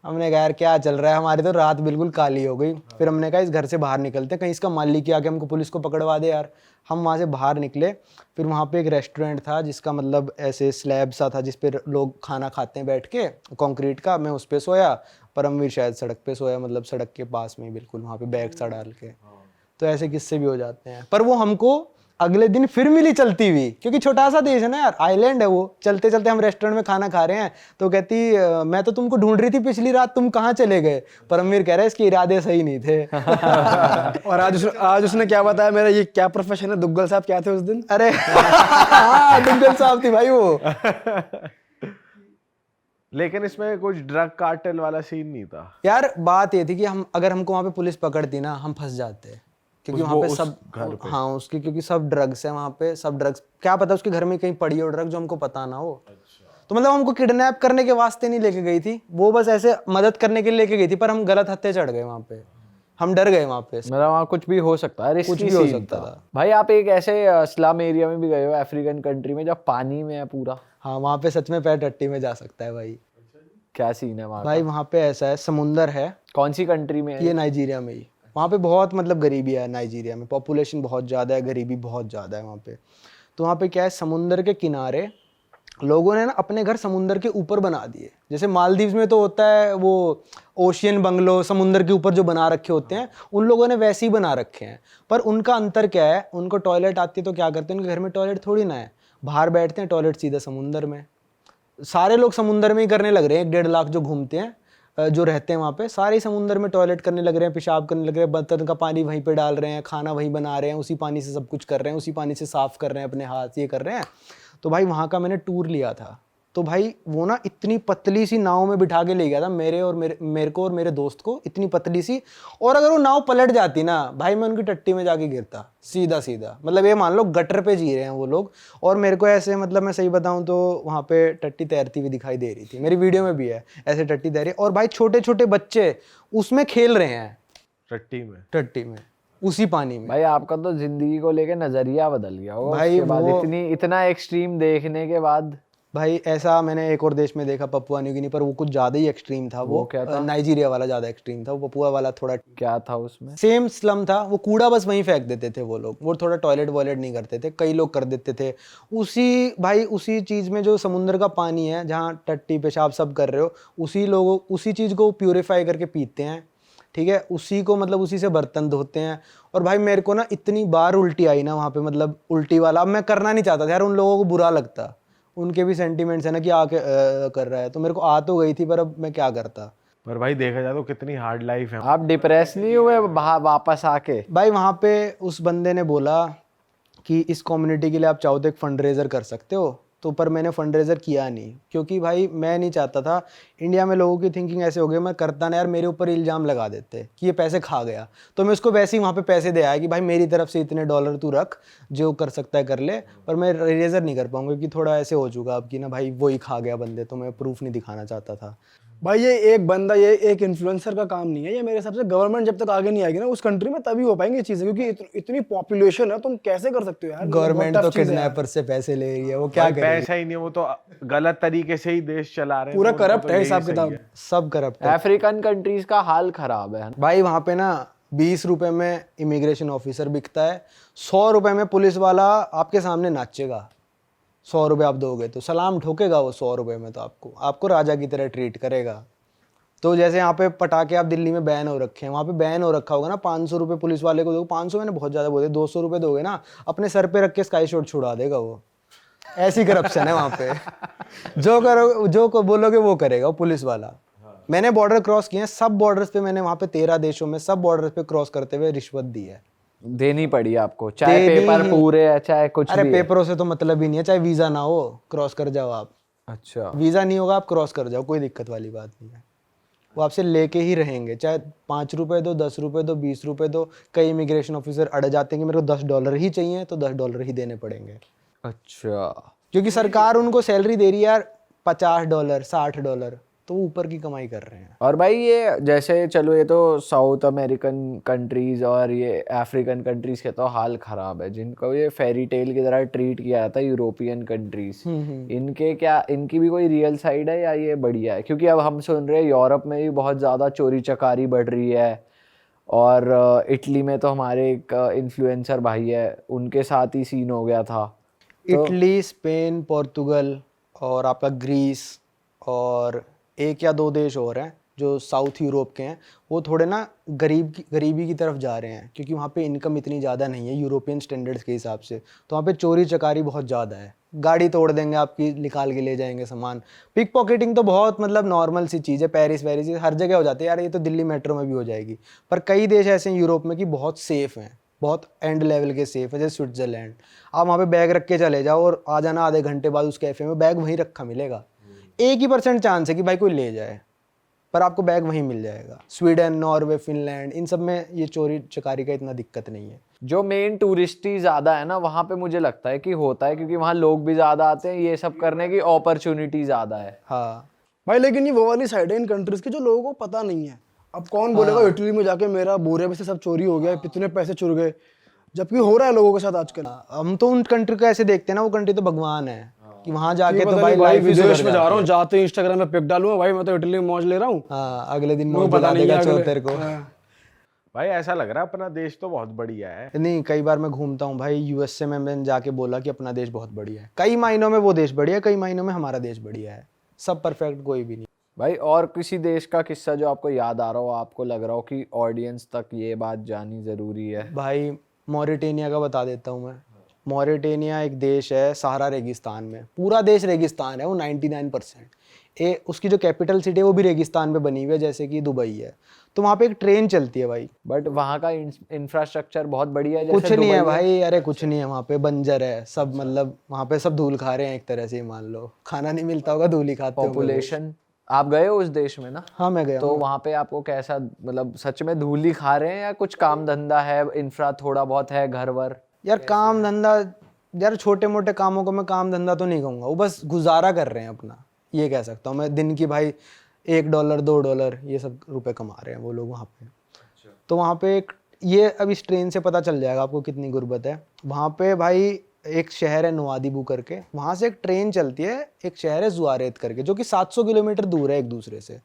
हमने कहा यार क्या चल रहा है, हमारी तो रात बिल्कुल काली हो गई। फिर हमने कहा इस घर से बाहर निकलते, कहीं इसका मालिक ही आके हमको पुलिस को पकड़वा दे यार। हम वहाँ से बाहर निकले। फिर वहाँ पे एक रेस्टोरेंट था जिसका मतलब ऐसे स्लैब सा था जिस पे लोग खाना खाते हैं बैठ के, कंक्रीट का। मैं उस पे सोया, परमवीर शायद सड़क पे सोया, मतलब सड़क के पास में बिल्कुल वहाँ पे बैग सा डाल के। तो ऐसे किस्से भी हो जाते हैं। पर वो हमको अगले दिन फिर मिली चलती हुई, क्योंकि छोटा सा देश है ना यार, आइलैंड है वो। चलते चलते हम रेस्टोरेंट में खाना खा रहे हैं, तो कहती मैं तो तुमको ढूंढ रही थी पिछली रात, तुम कहाँ चले गए? परमवीर कह रहा है इसके इरादे सही नहीं थे। और आज उसने क्या बताया, मेरा ये क्या प्रोफेशन है? दुग्गल साहब क्या थे उस दिन? अरे दुग्गल साहब थी भाई वो। लेकिन इसमें कुछ ड्रग कार्टेल वाला सीन नहीं था यार बात ये थी कि हम अगर हमको वहाँ पे पुलिस पकड़ती ना, हम फंस जाते, क्योंकि वहाँ पे सब हाँ उसकी, क्योंकि सब ड्रग्स है वहाँ पे, सब ड्रग्स। क्या पता उसके घर में कहीं पड़ी हो ड्रग जो हमको पता ना हो। तो मतलब हमको किडनैप करने के वास्ते नहीं लेके गई थी वो, बस ऐसे मदद करने के लिए लेके गई थी। पर हम गलत हत्थे चढ़ गए वहाँ पे, हम डर गए वहाँ पे। मतलब वहाँ कुछ भी हो सकता है, कुछ भी हो सकता था भाई। आप एक ऐसे स्लम एरिया में भी गए हो अफ्रीकन कंट्री में जब पानी में है पूरा? हाँ वहाँ पे सच में पैर टट्टी में जा सकता है भाई। क्या सीन है वहाँ? भाई वहाँ पे ऐसा है, समुंदर है। कौन सी कंट्री में है? ये नाइजीरिया में ही। वहाँ पे बहुत मतलब गरीबी है नाइजीरिया में, पॉपुलेशन बहुत ज़्यादा है, गरीबी बहुत ज़्यादा है वहाँ पे। तो वहाँ पे क्या है, समुंदर के किनारे लोगों ने ना अपने घर समुंदर के ऊपर बना दिए। जैसे मालदीव्स में तो होता है वो ओशियन बंगलो, समुंदर के ऊपर जो बना रखे होते हैं, उन लोगों ने वैसे ही बना रखे हैं। पर उनका अंतर क्या है, उनको टॉयलेट आती है तो क्या करते हैं, उनके घर में टॉयलेट थोड़ी ना है, बाहर बैठते हैं, टॉयलेट सीधा समुंदर में। सारे लोग समुंदर में ही करने लग रहे हैं, 1.5 लाख जो घूमते हैं, जो रहते हैं वहाँ पे, सारे समुंदर में टॉयलेट करने लग रहे हैं, पेशाब करने लग रहे हैं, बर्तन का पानी वहीं पे डाल रहे हैं, खाना वहीं बना रहे हैं, उसी पानी से सब कुछ कर रहे हैं, उसी पानी से साफ कर रहे हैं अपने हाथ, ये कर रहे हैं। तो भाई वहाँ का मैंने टूर लिया था, तो भाई वो ना इतनी पतली सी नाव में बिठा के ले गया था मेरे को और मेरे दोस्त को, इतनी पतली सी। और अगर वो नाव पलट जाती ना भाई, मैं उनकी टट्टी में जाके गिरता सीधा। मतलब ये मान लो गटर पे जी रहे हैं वो लोग, और मेरे को ऐसे, मतलब मैं सही बताऊं तो वहाँ पे टट्टी तैरती हुई दिखाई दे रही थी, मेरी वीडियो में भी है ऐसे टट्टी तैर रही। और भाई छोटे छोटे बच्चे उसमें खेल रहे हैं, टट्टी में। टट्टी में। उसी पानी में। भाई आपका तो जिंदगी को लेके नजरिया बदल गया होगा भाई उसके बाद, वो- इतना एक्सट्रीम देखने के बाद। भाई ऐसा मैंने एक और देश में देखा, पपुआ न्यू गिनी, पर वो कुछ ज़्यादा ही एक्सट्रीम था। वो क्या था? नाइजीरिया वाला ज़्यादा एक्सट्रीम था, वो पपुआ वाला थोड़ा क्या था उसमें? सेम स्लम था। वो कूड़ा बस वहीं फेंक देते थे वो लोग, वो थोड़ा टॉयलेट वॉयलेट नहीं करते थे, कई लोग कर देते थे। उसी चीज़ में जो समुंदर का पानी है, जहाँ टट्टी पेशाब सब कर रहे हो, उसी चीज़ को प्यूरिफाई करके पीते हैं, ठीक है। उसी को मतलब उसी से बर्तन धोते हैं। और भाई मेरे को ना इतनी बार उल्टी आई ना वहाँ पे, मतलब उल्टी वाला, अब मैं करना नहीं चाहता था यार, उन लोगों को बुरा लगता, उनके भी सेंटिमेंट्स है ना कि आके कर रहा है, तो मेरे को आ तो गई थी, पर अब मैं क्या करता। पर भाई देखा जाए तो कितनी हार्ड लाइफ है। आप डिप्रेस नहीं हुए वापस आके? भाई वहाँ पे उस बंदे ने बोला कि इस कम्युनिटी के लिए आप चाहो तो एक फंड रेजर कर सकते हो, तो पर मैंने फंड रेजर किया नहीं, क्योंकि भाई मैं नहीं चाहता था। इंडिया में लोगों की थिंकिंग ऐसे हो गई, मैं करता ना यार, मेरे ऊपर इल्ज़ाम लगा देते कि ये पैसे खा गया, तो मैं उसको वैसे ही वहाँ पे पैसे दे आया कि भाई मेरी तरफ से इतने डॉलर तू रख, जो कर सकता है कर ले, पर मैं रेजर नहीं कर पाऊंगा क्योंकि थोड़ा ऐसे हो चुका अब कि ना भाई वो ही खा गया बंदे, तो मैं प्रूफ नहीं दिखाना चाहता था। भाई ये एक बंदा, ये एक इन्फ्लुएंसर का काम नहीं है, ये मेरे हिसाब से गवर्नमेंट जब तक आगे नहीं आएगी ना उस कंट्री में, तभी हो पाएंगी ये चीजें, क्योंकि इतनी पॉपुलेशन है, तुम कैसे कर सकते हो यार? गवर्नमेंट बहुत तो tough चीज़ है यार। किडनैपर से पैसे ले रही है, वो क्या भाई करेगी? पैसा ही नहीं, वो तो गलत तरीके से ही देश चला रहे हैं, पूरा तो उनका करप्ट तो है यही हिसाब सही किताब। है। सब करप्ट है अफ्रीकन कंट्रीज का हाल खराब है। भाई। वहाँ पे ना 20 रुपए में इमिग्रेशन ऑफिसर बिकता है, 100 रुपए में पुलिस वाला आपके सामने नाचेगा। 100 रुपये आप दोगे तो सलाम ठोकेगा वो 100 रुपये में, तो आपको राजा की तरह ट्रीट करेगा। तो जैसे यहाँ पे पटाखे आप दिल्ली में बैन हो रखे हैं, वहाँ पे बैन हो रखा होगा ना, 500 रुपये पुलिस वाले को दोगे, 500 मैंने बहुत ज़्यादा बोले, 200 रुपये दोगे ना, अपने सर पे रख के स्काई शॉट छुड़ा देगा वो। ऐसी करप्शन है वहाँ पे। जो को बोलोगे वो करेगा वो पुलिस वाला। मैंने बॉर्डर क्रॉस किए हैं, सब बॉर्डर्स पे मैंने वहाँ पे 13 देशों में सब बॉर्डर्स पे क्रॉस करते हुए रिश्वत दी है। देनी पड़ी आपको, चाहे देनी पेपर ही- पूरे है चाहे कुछ अरे भी है। पेपरों से तो मतलब ही नहीं है, चाहे वीज़ा ना हो क्रॉस कर जाओ आप। अच्छा, वीज़ा नहीं होगा आप क्रॉस कर जाओ, कोई दिक्कत वाली बात नहीं है। वो आपसे लेके ही रहेंगे, चाहे 5 रुपए दो, 10 रुपए दो, 20 रुपए दो। कई इमिग्रेशन ऑफिसर अड़ जाते हैं कि मेरे को $10 ही चाहिए, तो $10 ही देने पड़ेंगे, अच्छा। क्योंकि सरकार उनको सैलरी दे रही है यार $50, $60, तो वो ऊपर की कमाई कर रहे हैं। और भाई ये जैसे चलो, ये तो साउथ अमेरिकन कंट्रीज और ये अफ्रीकन कंट्रीज के तो हाल खराब है, जिनको ये फेरी टेल की तरह ट्रीट किया जाता है यूरोपियन कंट्रीज। इनकी भी कोई रियल साइड है या ये बढ़िया है? क्योंकि अब हम सुन रहे हैं यूरोप में भी बहुत ज़्यादा चोरी चकारी बढ़ रही है, और इटली में तो हमारे एक इन्फ्लुएंसर भाई है, उनके साथ ही सीन हो गया था। इटली, स्पेन, पोर्तुगल और आपका ग्रीस और 1 या 2 देश और हैं जो साउथ यूरोप के हैं, वो थोड़े ना गरीबी की तरफ जा रहे हैं, क्योंकि वहाँ पे इनकम इतनी ज़्यादा नहीं है यूरोपियन स्टैंडर्ड्स के हिसाब से। तो वहाँ पे चोरी चकारी बहुत ज़्यादा है, गाड़ी तोड़ देंगे आपकी, निकाल के ले जाएंगे सामान। पिक पॉकेटिंग तो बहुत मतलब नॉर्मल सी चीज़ है, पेरिस वेरिस हर जगह हो जाती है यार, ये तो दिल्ली मेट्रो में भी हो जाएगी। पर कई देश ऐसे हैं यूरोप में कि बहुत सेफ़ हैं, बहुत एंड लेवल के सेफ है, जैसे स्विट्जरलैंड। आप वहाँ पे बैग रख के चले जाओ और आ जाना आधे घंटे बाद उस कैफ़े में बैग वहीं रखा मिलेगा। 1% चांस है कि भाई कोई ले जाए, पर आपको बैग वहीं मिल जाएगा। स्वीडन, नॉर्वे, फिनलैंड, इन सब में ये चोरी चकारी का इतना दिक्कत नहीं है। जो मेन टूरिस्ट ही ज़्यादा है ना वहाँ पे, मुझे लगता है कि होता है, क्योंकि वहाँ लोग भी ज़्यादा आते हैं, ये सब करने की अपॉर्चुनिटी ज़्यादा है। हाँ भाई, लेकिन ये वो वाली साइड है इन कंट्रीज की जो लोगों को पता नहीं है। अब कौन बोलेगा इटली में जाके मेरा बोरे में से सब चोरी हो गया, इतने पैसे चुर गए, जबकि हो रहा है लोगों के साथ आजकल। हम तो उन कंट्री को ऐसे देखते हैं ना, वो कंट्री तो भगवान है कि वहाँ जाके तो पता भाई नहीं भाई लाइफ ही विदेश सुधर में जा जाती रहा हूँ, है। जाते ही इंस्टाग्राम में पिक डालूंगा भाई मैं तो इटली में मौज ले रहा हूँ। हाँ, अगले दिन वो मौज पता दिला नहीं देगा है चोर अगले- तेरे को। हाँ। भाई ऐसा लग रहा है अपना देश तो बहुत बढ़िया है। नहीं, कई बार मैं घूमता हूँ भाई यूएसए में, मैंने जाके बोला कि अपना देश बहुत बढ़िया है। कई मायनों में वो देश बढ़िया है, कई मायनों में हमारा देश बढ़िया है। सब परफेक्ट कोई भी नहीं। भाई और किसी देश का किस्सा जो आपको याद आ रहा हो, आपको लग रहा हो कि ऑडियंस तक ये बात जानी ज़रूरी है? भाई मॉरिटेनिया का बता देता हूँ मैं। मॉरिटेनिया एक देश है सहारा रेगिस्तान में, पूरा देश रेगिस्तान है वो 99%। उसकी जो कैपिटल सिटी है वो भी रेगिस्तान पे बनी हुई है, जैसे कि दुबई है। तो वहाँ पे एक ट्रेन चलती है भाई। बट वहाँ का इंफ्रास्ट्रक्चर बहुत बढ़िया है, जैसे कुछ नहीं है दुबई भाई, अरे कुछ नहीं है वहाँ पे, बंजर है सब, मतलब वहाँ पे सब धूल खा रहे हैं एक तरह से, मान लो खाना नहीं मिलता होगा, धूल ही खाते होंगे। पॉपुलेशन। आप गए हो उस देश में ना? हाँ मैं गया तो हूँ। वहाँ पे आपको कैसा, मतलब सच में धूल ही खा रहे हैं या कुछ काम धंधा है, इंफ्रा थोड़ा बहुत है, घर वर? यार काम धंधा, यार छोटे मोटे कामों को मैं काम धंधा तो नहीं कहूँगा, वो बस गुजारा कर रहे हैं अपना, ये कह सकता हूँ मैं। दिन की भाई $1, $2 ये सब रुपए कमा रहे हैं वो लोग वहाँ पे। तो वहाँ पे ये अब इस ट्रेन से पता चल जाएगा आपको कितनी गुर्बत है। वहाँ पे भाई एक शहर है नवादिबू करके, वहाँ से एक ट्रेन चलती है, एक शहर है जुआरेत करके, जो कि 700 किलोमीटर दूर है एक दूसरे से।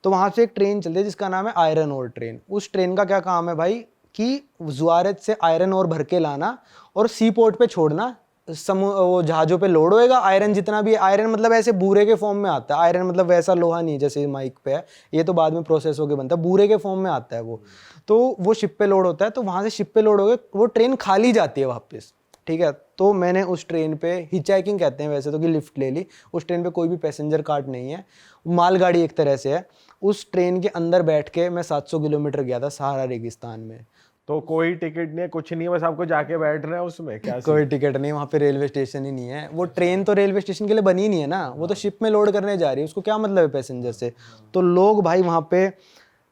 तो वहाँ से एक ट्रेन चलती है जिसका नाम है आयरन ओर ट्रेन। उस ट्रेन का क्या काम है भाई कि जुआरेत से आयरन ओर भर के लाना और सी पोर्ट पे छोड़ना। वो जहाज़ों पे लोड होएगा, आयरन जितना भी है, आयरन मतलब ऐसे बूरे के फॉर्म में आता है। आयरन मतलब वैसा लोहा नहीं जैसे माइक पे है, ये तो बाद में प्रोसेस होके बनता है, बूरे के फॉर्म में आता है वो। तो वो शिप पे लोड होता है, तो वहाँ से शिप पे लोड हो गए, वो ट्रेन खाली जाती है वापस, ठीक है। तो मैंने उस ट्रेन पे हिचहाइकिंग कहते हैं वैसे तो, कि लिफ्ट ले ली। उस ट्रेन पे कोई भी पैसेंजर कार्ट नहीं है, मालगाड़ी एक तरह से है। उस ट्रेन के अंदर बैठ के मैं 700 किलोमीटर गया था सहारा रेगिस्तान में। तो कोई टिकट नहीं है, कुछ नहीं है, बस आपको जाके बैठना है उसमें? क्या कोई टिकट नहीं, वहाँ पे रेलवे स्टेशन ही नहीं है। वो ट्रेन तो रेलवे स्टेशन के लिए बनी नहीं है ना, वो तो शिप में लोड करने जा रही है, उसको क्या मतलब है पैसेंजर से। तो लोग भाई वहाँ पे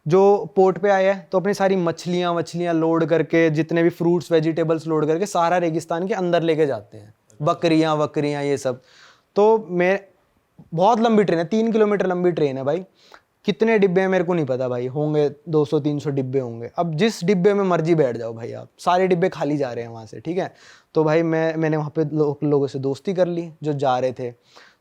जो पोर्ट पे आए हैं तो अपनी सारी मछलियाँ लोड करके, जितने भी फ्रूट्स वेजिटेबल्स लोड करके सहारा रेगिस्तान के अंदर लेके जाते हैं, बकरियाँ ये सब। तो मैं बहुत लंबी ट्रेन है, 3 किलोमीटर लंबी ट्रेन है भाई। कितने डिब्बे हैं मेरे को नहीं पता भाई, होंगे 200-300 डिब्बे होंगे। अब जिस डिब्बे में मर्जी बैठ जाओ भाई आप, सारे डिब्बे खाली जा रहे हैं वहाँ से, ठीक है। तो भाई मैंने वहाँ पे लोगों से दोस्ती कर ली जो जा रहे थे।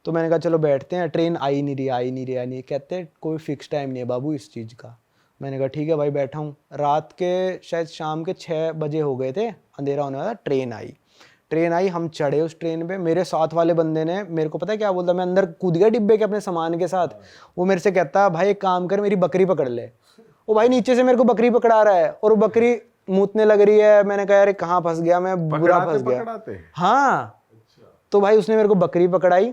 तो मैंने कहा चलो बैठते हैं, ट्रेन आई नहीं रही। कहते कोई फिक्स टाइम नहीं है बाबू इस चीज़ का। मैंने कहा ठीक है भाई बैठा हूँ। रात के शायद शाम के 6 बजे हो गए थे, अंधेरा होने वाला। ट्रेन आई, हम चढ़े उस ट्रेन पे। मेरे साथ वाले बंदे ने मेरे को पता है क्या बोलता, मैं अंदर कूद गया डिब्बे के अपने सामान के साथ। वो मेरे से कहता भाई एक काम कर, मेरी बकरी पकड़ ले। वो भाई नीचे से मेरे को बकरी पकड़ा रहा है और वो बकरी मूतने लग रही है। मैंने कहा यार कहाँ फंस गया मैं, बुरा फंस गया। हाँ, तो भाई उसने मेरे को बकरी पकड़ाई,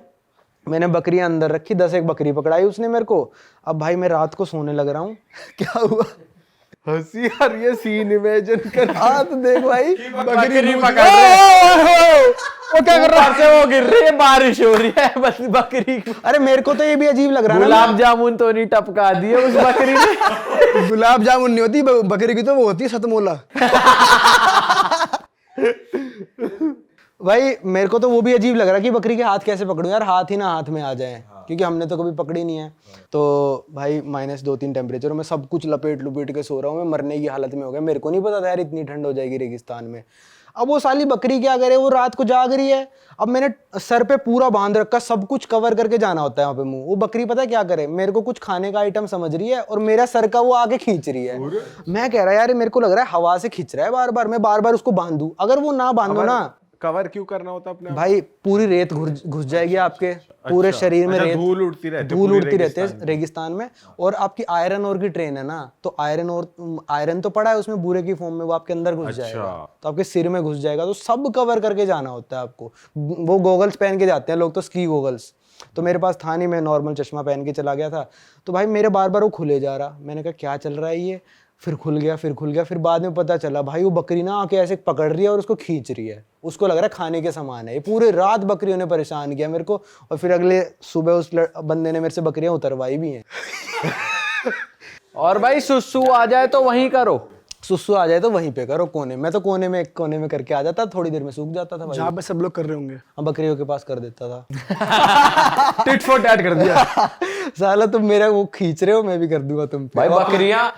मैंने बकरियां अंदर रखी, 10 बकरी पकड़ाई उसने मेरे को। अब भाई मैं रात को सोने लग रहा हूँ क्या हुआ, हंसी यार, ये सीन इमेजिन कर। हाँ तो देख भाई बकरी पकड़ रहे, वो क्या कर रहा है, वो गिर रही है, बारिश हो रही है, बस बकरी। अरे मेरे को तो ये भी अजीब लग रहा है ना। गुलाब जामुन तो नहीं टपका दिए उस बकरी ने। गुलाब जामुन नहीं होती बकरी की, तो वो होती है सतमोला। भाई मेरे को तो वो भी अजीब लग रहा है कि बकरी के हाथ कैसे पकड़ूं यार, हाथ ही ना हाथ में आ जाए, क्योंकि हमने तो कभी पकड़ी नहीं है। तो भाई -2-3 टेम्परेचर में सब कुछ लपेट के सो रहा हूँ मैं, मरने की हालत में हो गया। मेरे को नहीं पता था यार इतनी ठंड हो जाएगी रेगिस्तान में। अब वो साली बकरी क्या करे, वो रात को जाग रही है। अब मैंने सर पे पूरा बांध रखा, सब कुछ कवर करके जाना होता है वहाँ पे मुंह। वो बकरी पता है क्या करे, मेरे को कुछ खाने का आइटम समझ रही है और मेरा सर का वो आगे खींच रही है। मैं कह रहा यार मेरे को लग रहा है हवा से खींच रहा है बार बार, मैं बार बार उसको बांधू। अगर वो ना बांधो ना, कवर क्यों करना होता अपने भाई पूरी रेत घुस जाएगी आपके पूरे शरीर में। रेत धूल उड़ती रहती है रेगिस्तान में। और आपकी आयरन ओर की ट्रेन है ना, तो आयरन तो पड़ा है उसमें बूरे की फॉर्म में, वो आपके अंदर घुस जाएगा, तो आपके सिर में घुस जाएगा। तो सब कवर करके जाना होता है आपको। वो गोगल्स पहन के जाते हैं लोग, तो स्की गोगल्स। तो मेरे पास था नहीं, मैं नॉर्मल चश्मा पहन के चला गया था। तो भाई मेरे बार बार वो खुले जा रहा, मैंने कहा क्या चल रहा है ये, फिर खुल गया। फिर बाद में पता चला भाई वो बकरी ना आके ऐसे पकड़ रही है और उसको खींच रही है, उसको लग रहा है खाने के सामान है। ये पूरे रात बकरियों ने परेशान किया मेरे को। और फिर अगले सुबह उस बंदे ने मेरे से बकरियां उतरवाई भी हैं। और भाई सुसु आ जाए तो वहीं करो, सुसु आ जाए तो वहीं पे करो, कोने में। तो कोने में करके आ जाता, थोड़ी देर में सूख जाता था भाई। जहाँ पे सब लोग कर रहे होंगे, हम बकरियों के पास कर देता था। टिट फॉर टैट कर दिया। साला तुम मेरा वो खींच रहे हो, मैं भी कर दूंगा तुम पे। भाई बकरियां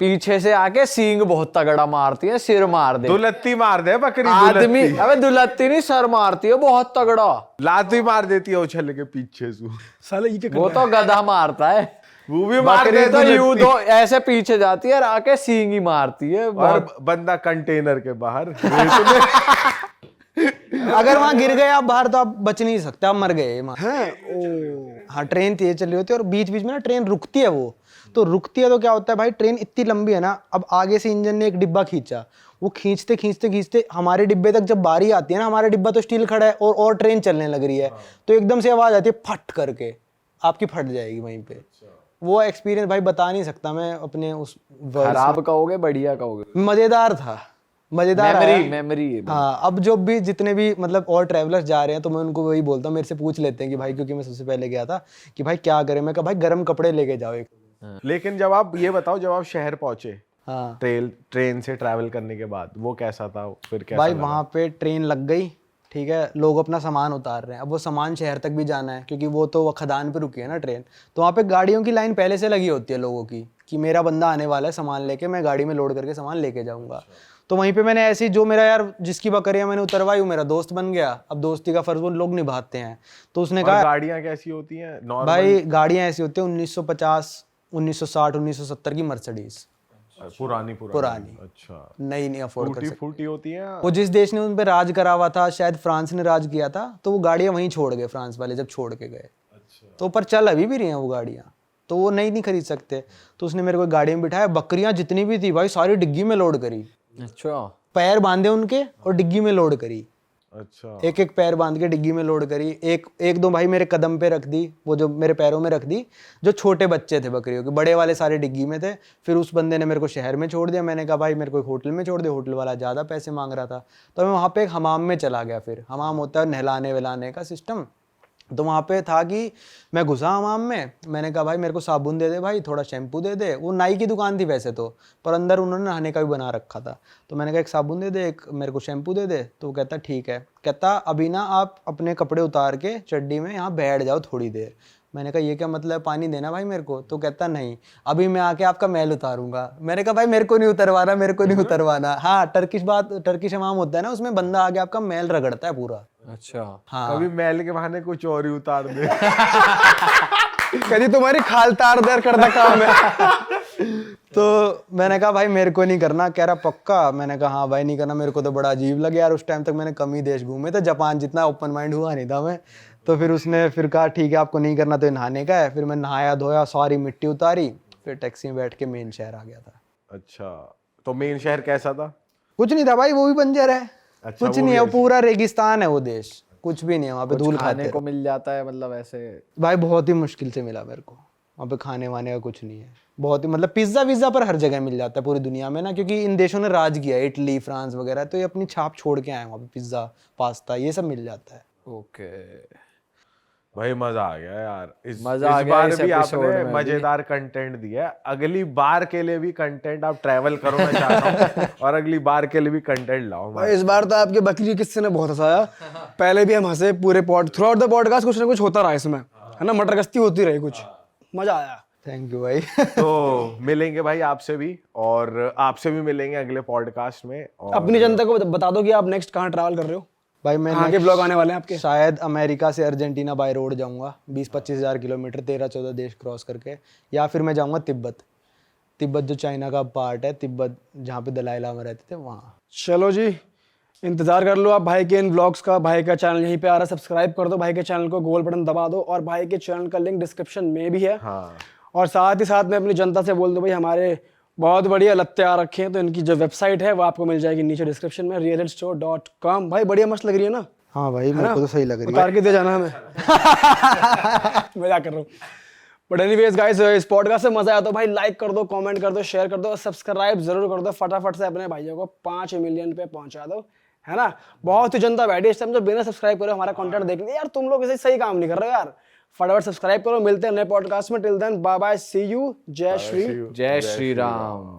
पीछे से आके सींग बहुत तगड़ा मारती है, सिर मार दे, दुलत्ती मार दे बकरी। आदमी अबे दुलत्ती नहीं, सर मारती है बहुत तगड़ा, लाती मार देती है उछल के पीछे से। साले ये क्या कर वो रहा तो गधा मारता है, वो भी मार बकरी दे तो यूं दो ऐसे पीछे जाती है और आके सींग ही मारती है। और बंदा कंटेनर के बाहर। अगर वहां गिर गए आप बाहर तो आप बच नहीं सकते, आप मर गए। है? हाँ, ट्रेन तेज चल रही होती है और बीच बीच में ना ट्रेन रुकती है। वो तो रुकती है तो क्या होता है भाई, ट्रेन इतनी लंबी है ना, अब आगे से इंजन ने एक डिब्बा खींचा, वो खींचते हमारे डिब्बे तक जब बारी आती है ना, हमारा डिब्बा तो स्टील खड़ा है और ट्रेन चलने लग रही है, तो एकदम से आवाज आती है फट करके, आपकी फट जाएगी वहीं पे। वो एक्सपीरियंस भाई बता नहीं सकता मैं अपने उस खराब कहोगे बढ़िया कहोगे, मजेदार था, मजेदार मेमोरी। हाँ, अब जो भी जितने भी मतलब और ट्रैवलर्स जा रहे हैं तो मैं उनको वही बोलता हूँ, मेरे से पूछ लेते हैं कि भाई, क्योंकि मैं सबसे पहले गया था, कि भाई क्या करें। मैं कहा भाई गर्म कपड़े लेके जाओ एक। लेकिन जब आप ये बताओ, जब आप शहर पहुंचे हाँ ट्रेन से ट्रैवल करने के बाद, वो कैसा था फिर? कैसा भाई लगा? वहाँ पे ट्रेन लग गई, ठीक है, लोग अपना सामान उतार रहे हैं। अब वो सामान शहर तक भी जाना है, क्योंकि वो तो खदान पे रुकी है ना ट्रेन, तो वहाँ पे गाड़ियों की लाइन पहले से लगी होती है लोगों की, कि मेरा बंदा आने वाला है सामान लेके, मैं गाड़ी में लोड करके सामान लेके जाऊंगा। तो वहीं पे मैंने ऐसी जो मेरा यार जिसकी बकरियां मैंने उतरवाई, वो मेरा दोस्त बन गया। अब दोस्ती का फर्ज वो लोग निभाते हैं। तो उसने और कहा गाड़ियां कैसी होती हैं नॉर्मल? भाई गाड़ियां ऐसी होती हैं 1950, 1960, 1970 की मर्सिडीज, पुरानी। अच्छा, नई नहीं अफोर्ड कर टूटी सकते। फूटी होती हैं? वो जिस देश ने उन पे राज करा हुआ था, शायद फ्रांस ने राज किया था, तो वो गाड़ियां वहीं छोड़ गए फ्रांस वाले जब छोड़ के गए। तो पर चल अभी भी रही हैं वो गाड़ियां, तो वो नहीं खरीद सकते। तो उसने मेरे को गाड़ी में बिठाया, बकरियां जितनी भी थी भाई सारी डिग्गी में लोड करी, अच्छा, पैर बांधे उनके और डिग्गी में लोड करी। अच्छा, एक एक पैर बांध के डिग्गी में लोड करी। एक दो भाई मेरे कदम पे रख दी, वो जो मेरे पैरों में रख दी, जो छोटे बच्चे थे बकरियों के, बड़े वाले सारे डिग्गी में थे। फिर उस बंदे ने मेरे को शहर में छोड़ दिया। मैंने कहा भाई मेरे को एक होटल में छोड़ दे, होटल वाला ज़्यादा पैसे मांग रहा था। तो मैं वहाँ पे एक हमाम में चला गया। फिर हमाम होता है नहलाने वहलाने का सिस्टम। तो वहाँ पे था कि मैं घुसा हमाम में, मैंने कहा भाई मेरे को साबुन दे दे भाई, थोड़ा शैम्पू दे दे। वो नाई की दुकान थी वैसे तो, पर अंदर उन्होंने नहाने का भी बना रखा था। तो मैंने कहा एक साबुन दे दे, एक मेरे को शैम्पू दे दे। तो वो कहता ठीक है। कहता अभी ना आप अपने कपड़े उतार के चड्डी में यहाँ बैठ जाओ थोड़ी देर। मैंने कहा ये क्या मतलब है, पानी देना भाई मेरे को? तो कहता नहीं, अभी मैं आके आपका मैल उतारूंगा। मैंने कहा भाई मेरे को नहीं उतरवाना, मेरे को नहीं उतरवाना। हाँ, टर्किश हमाम होता है ना, उसमें बंदा आके आपका मैल रगड़ता है पूरा। अच्छा, हाँ, कभी मैल के बहाने कुछ और ही उतार दे। कभी तुम्हारी खाल तार देर करता काम है। तो मैंने कहा भाई मेरे को नहीं करना। कह रहा पक्का? मैंने कहा हाँ भाई नहीं करना। मेरे को तो बड़ा अजीब लगे यार, उस टाइम तक मैंने कम ही देश घूमे थे, जापान जितना ओपन माइंड हुआ नहीं था मैं। तो फिर उसने फिर कहा ठीक है आपको नहीं करना तो नहाने का है। फिर मैं नहाया धोया, सारी मिट्टी उतारी, फिर टैक्सी में बैठ के मेन शहर आ गया था। अच्छा, तो मेन शहर कैसा था? कुछ नहीं था भाई, वो भी बंजर है। अच्छा, कुछ वो नहीं भी है, वो ऐसे। पूरा रेगिस्तान है वो देश, कुछ भी नहीं है वहाँ पे, धूल खाने खाते को मिल जाता है मतलब ऐसे? भाई बहुत ही मुश्किल से मिला मेरे को वहाँ पे। खाने वाने का कुछ नहीं है, बहुत ही मतलब पिज्जा विज्जा पर हर जगह मिल जाता है पूरी दुनिया में ना, क्योंकि इन देशों ने राज किया है, इटली फ्रांस वगैरह, तो ये अपनी छाप छोड़ के आए वहाँ पे। पिज्जा पास्ता ये सब मिल जाता है। ओके, भाई मजा आ गया यार। मजा आ इस गया बार इस भी एपिसोड आपने में भी। मजेदार कंटेंट दिया है। अगली बार के लिए भी कंटेंट आप ट्रैवल करो, मैं चाहता हूँ, और अगली बार के लिए भी कंटेंट लाओ। भाई इस बार तो आपके बकरी किस्से ने बहुत हंसाया। पहले भी हम हंसे पूरे थ्रू आउट द पॉडकास्ट, कुछ ना कुछ होता रहा इसमें, है ना, मटर गश्ती होती रही, कुछ मजा आया। थैंक यू भाई। तो मिलेंगे भाई आपसे भी, और आपसे भी मिलेंगे अगले पॉडकास्ट में। और अपनी जनता को बता दो कि आप नेक्स्ट कहाँ ट्रैवल कर रहे हो, भाई मैं कहाँ के ब्लॉग आने वाले हैं आपके? शायद अमेरिका से अर्जेंटीना बाय रोड जाऊंगा, 20-25 हज़ार किलोमीटर, 13-14 देश क्रॉस करके। या फिर मैं जाऊंगा तिब्बत जो चाइना का पार्ट है, तिब्बत जहाँ पे दलाई लामा रहते थे वहाँ। चलो जी, इंतजार कर लो आप भाई के इन ब्लॉग्स का। भाई का चैनल यहीं पे आ रहा है, सब्सक्राइब कर दो भाई के चैनल को, गोल बटन दबा दो, और भाई के चैनल का लिंक डिस्क्रिप्शन में भी है। हाँ, और साथ ही साथ में अपनी जनता से बोल दो भाई हमारे बहुत बढ़िया लत्ते आ रखे हैं, तो इनकी जो वेबसाइट है वो आपको मिल जाएगी नीचे डिस्क्रिप्शन में, realestore.com। भाई बढ़िया मस्त लग रही है ना? हाँ भाई मेरे को तो सही लग रही है। उतार के दे जाना हमें। मजाक कर रहा हूँ। बट एनीवेज गाइस, इस पॉडकास्ट से मजा आया तो भाई लाइक कर दो, कमेंट कर दो, शेयर कर दो, और सब्सक्राइब जरूर कर दो। फटाफट से अपने भाइयों को 5 मिलियन पे पहुंचा दो, है ना। बहुत ही जनता बैठी है इस टाइम जो बिना सब्सक्राइब करे हमारा कंटेंट देखने। यार तुम लोग इसे सही काम नहीं कर रहे हो यार। फटाफट सब्सक्राइब करो। मिलते हैं नए पॉडकास्ट में। Till then bye bye, see you, जय श्री जय श्री राम।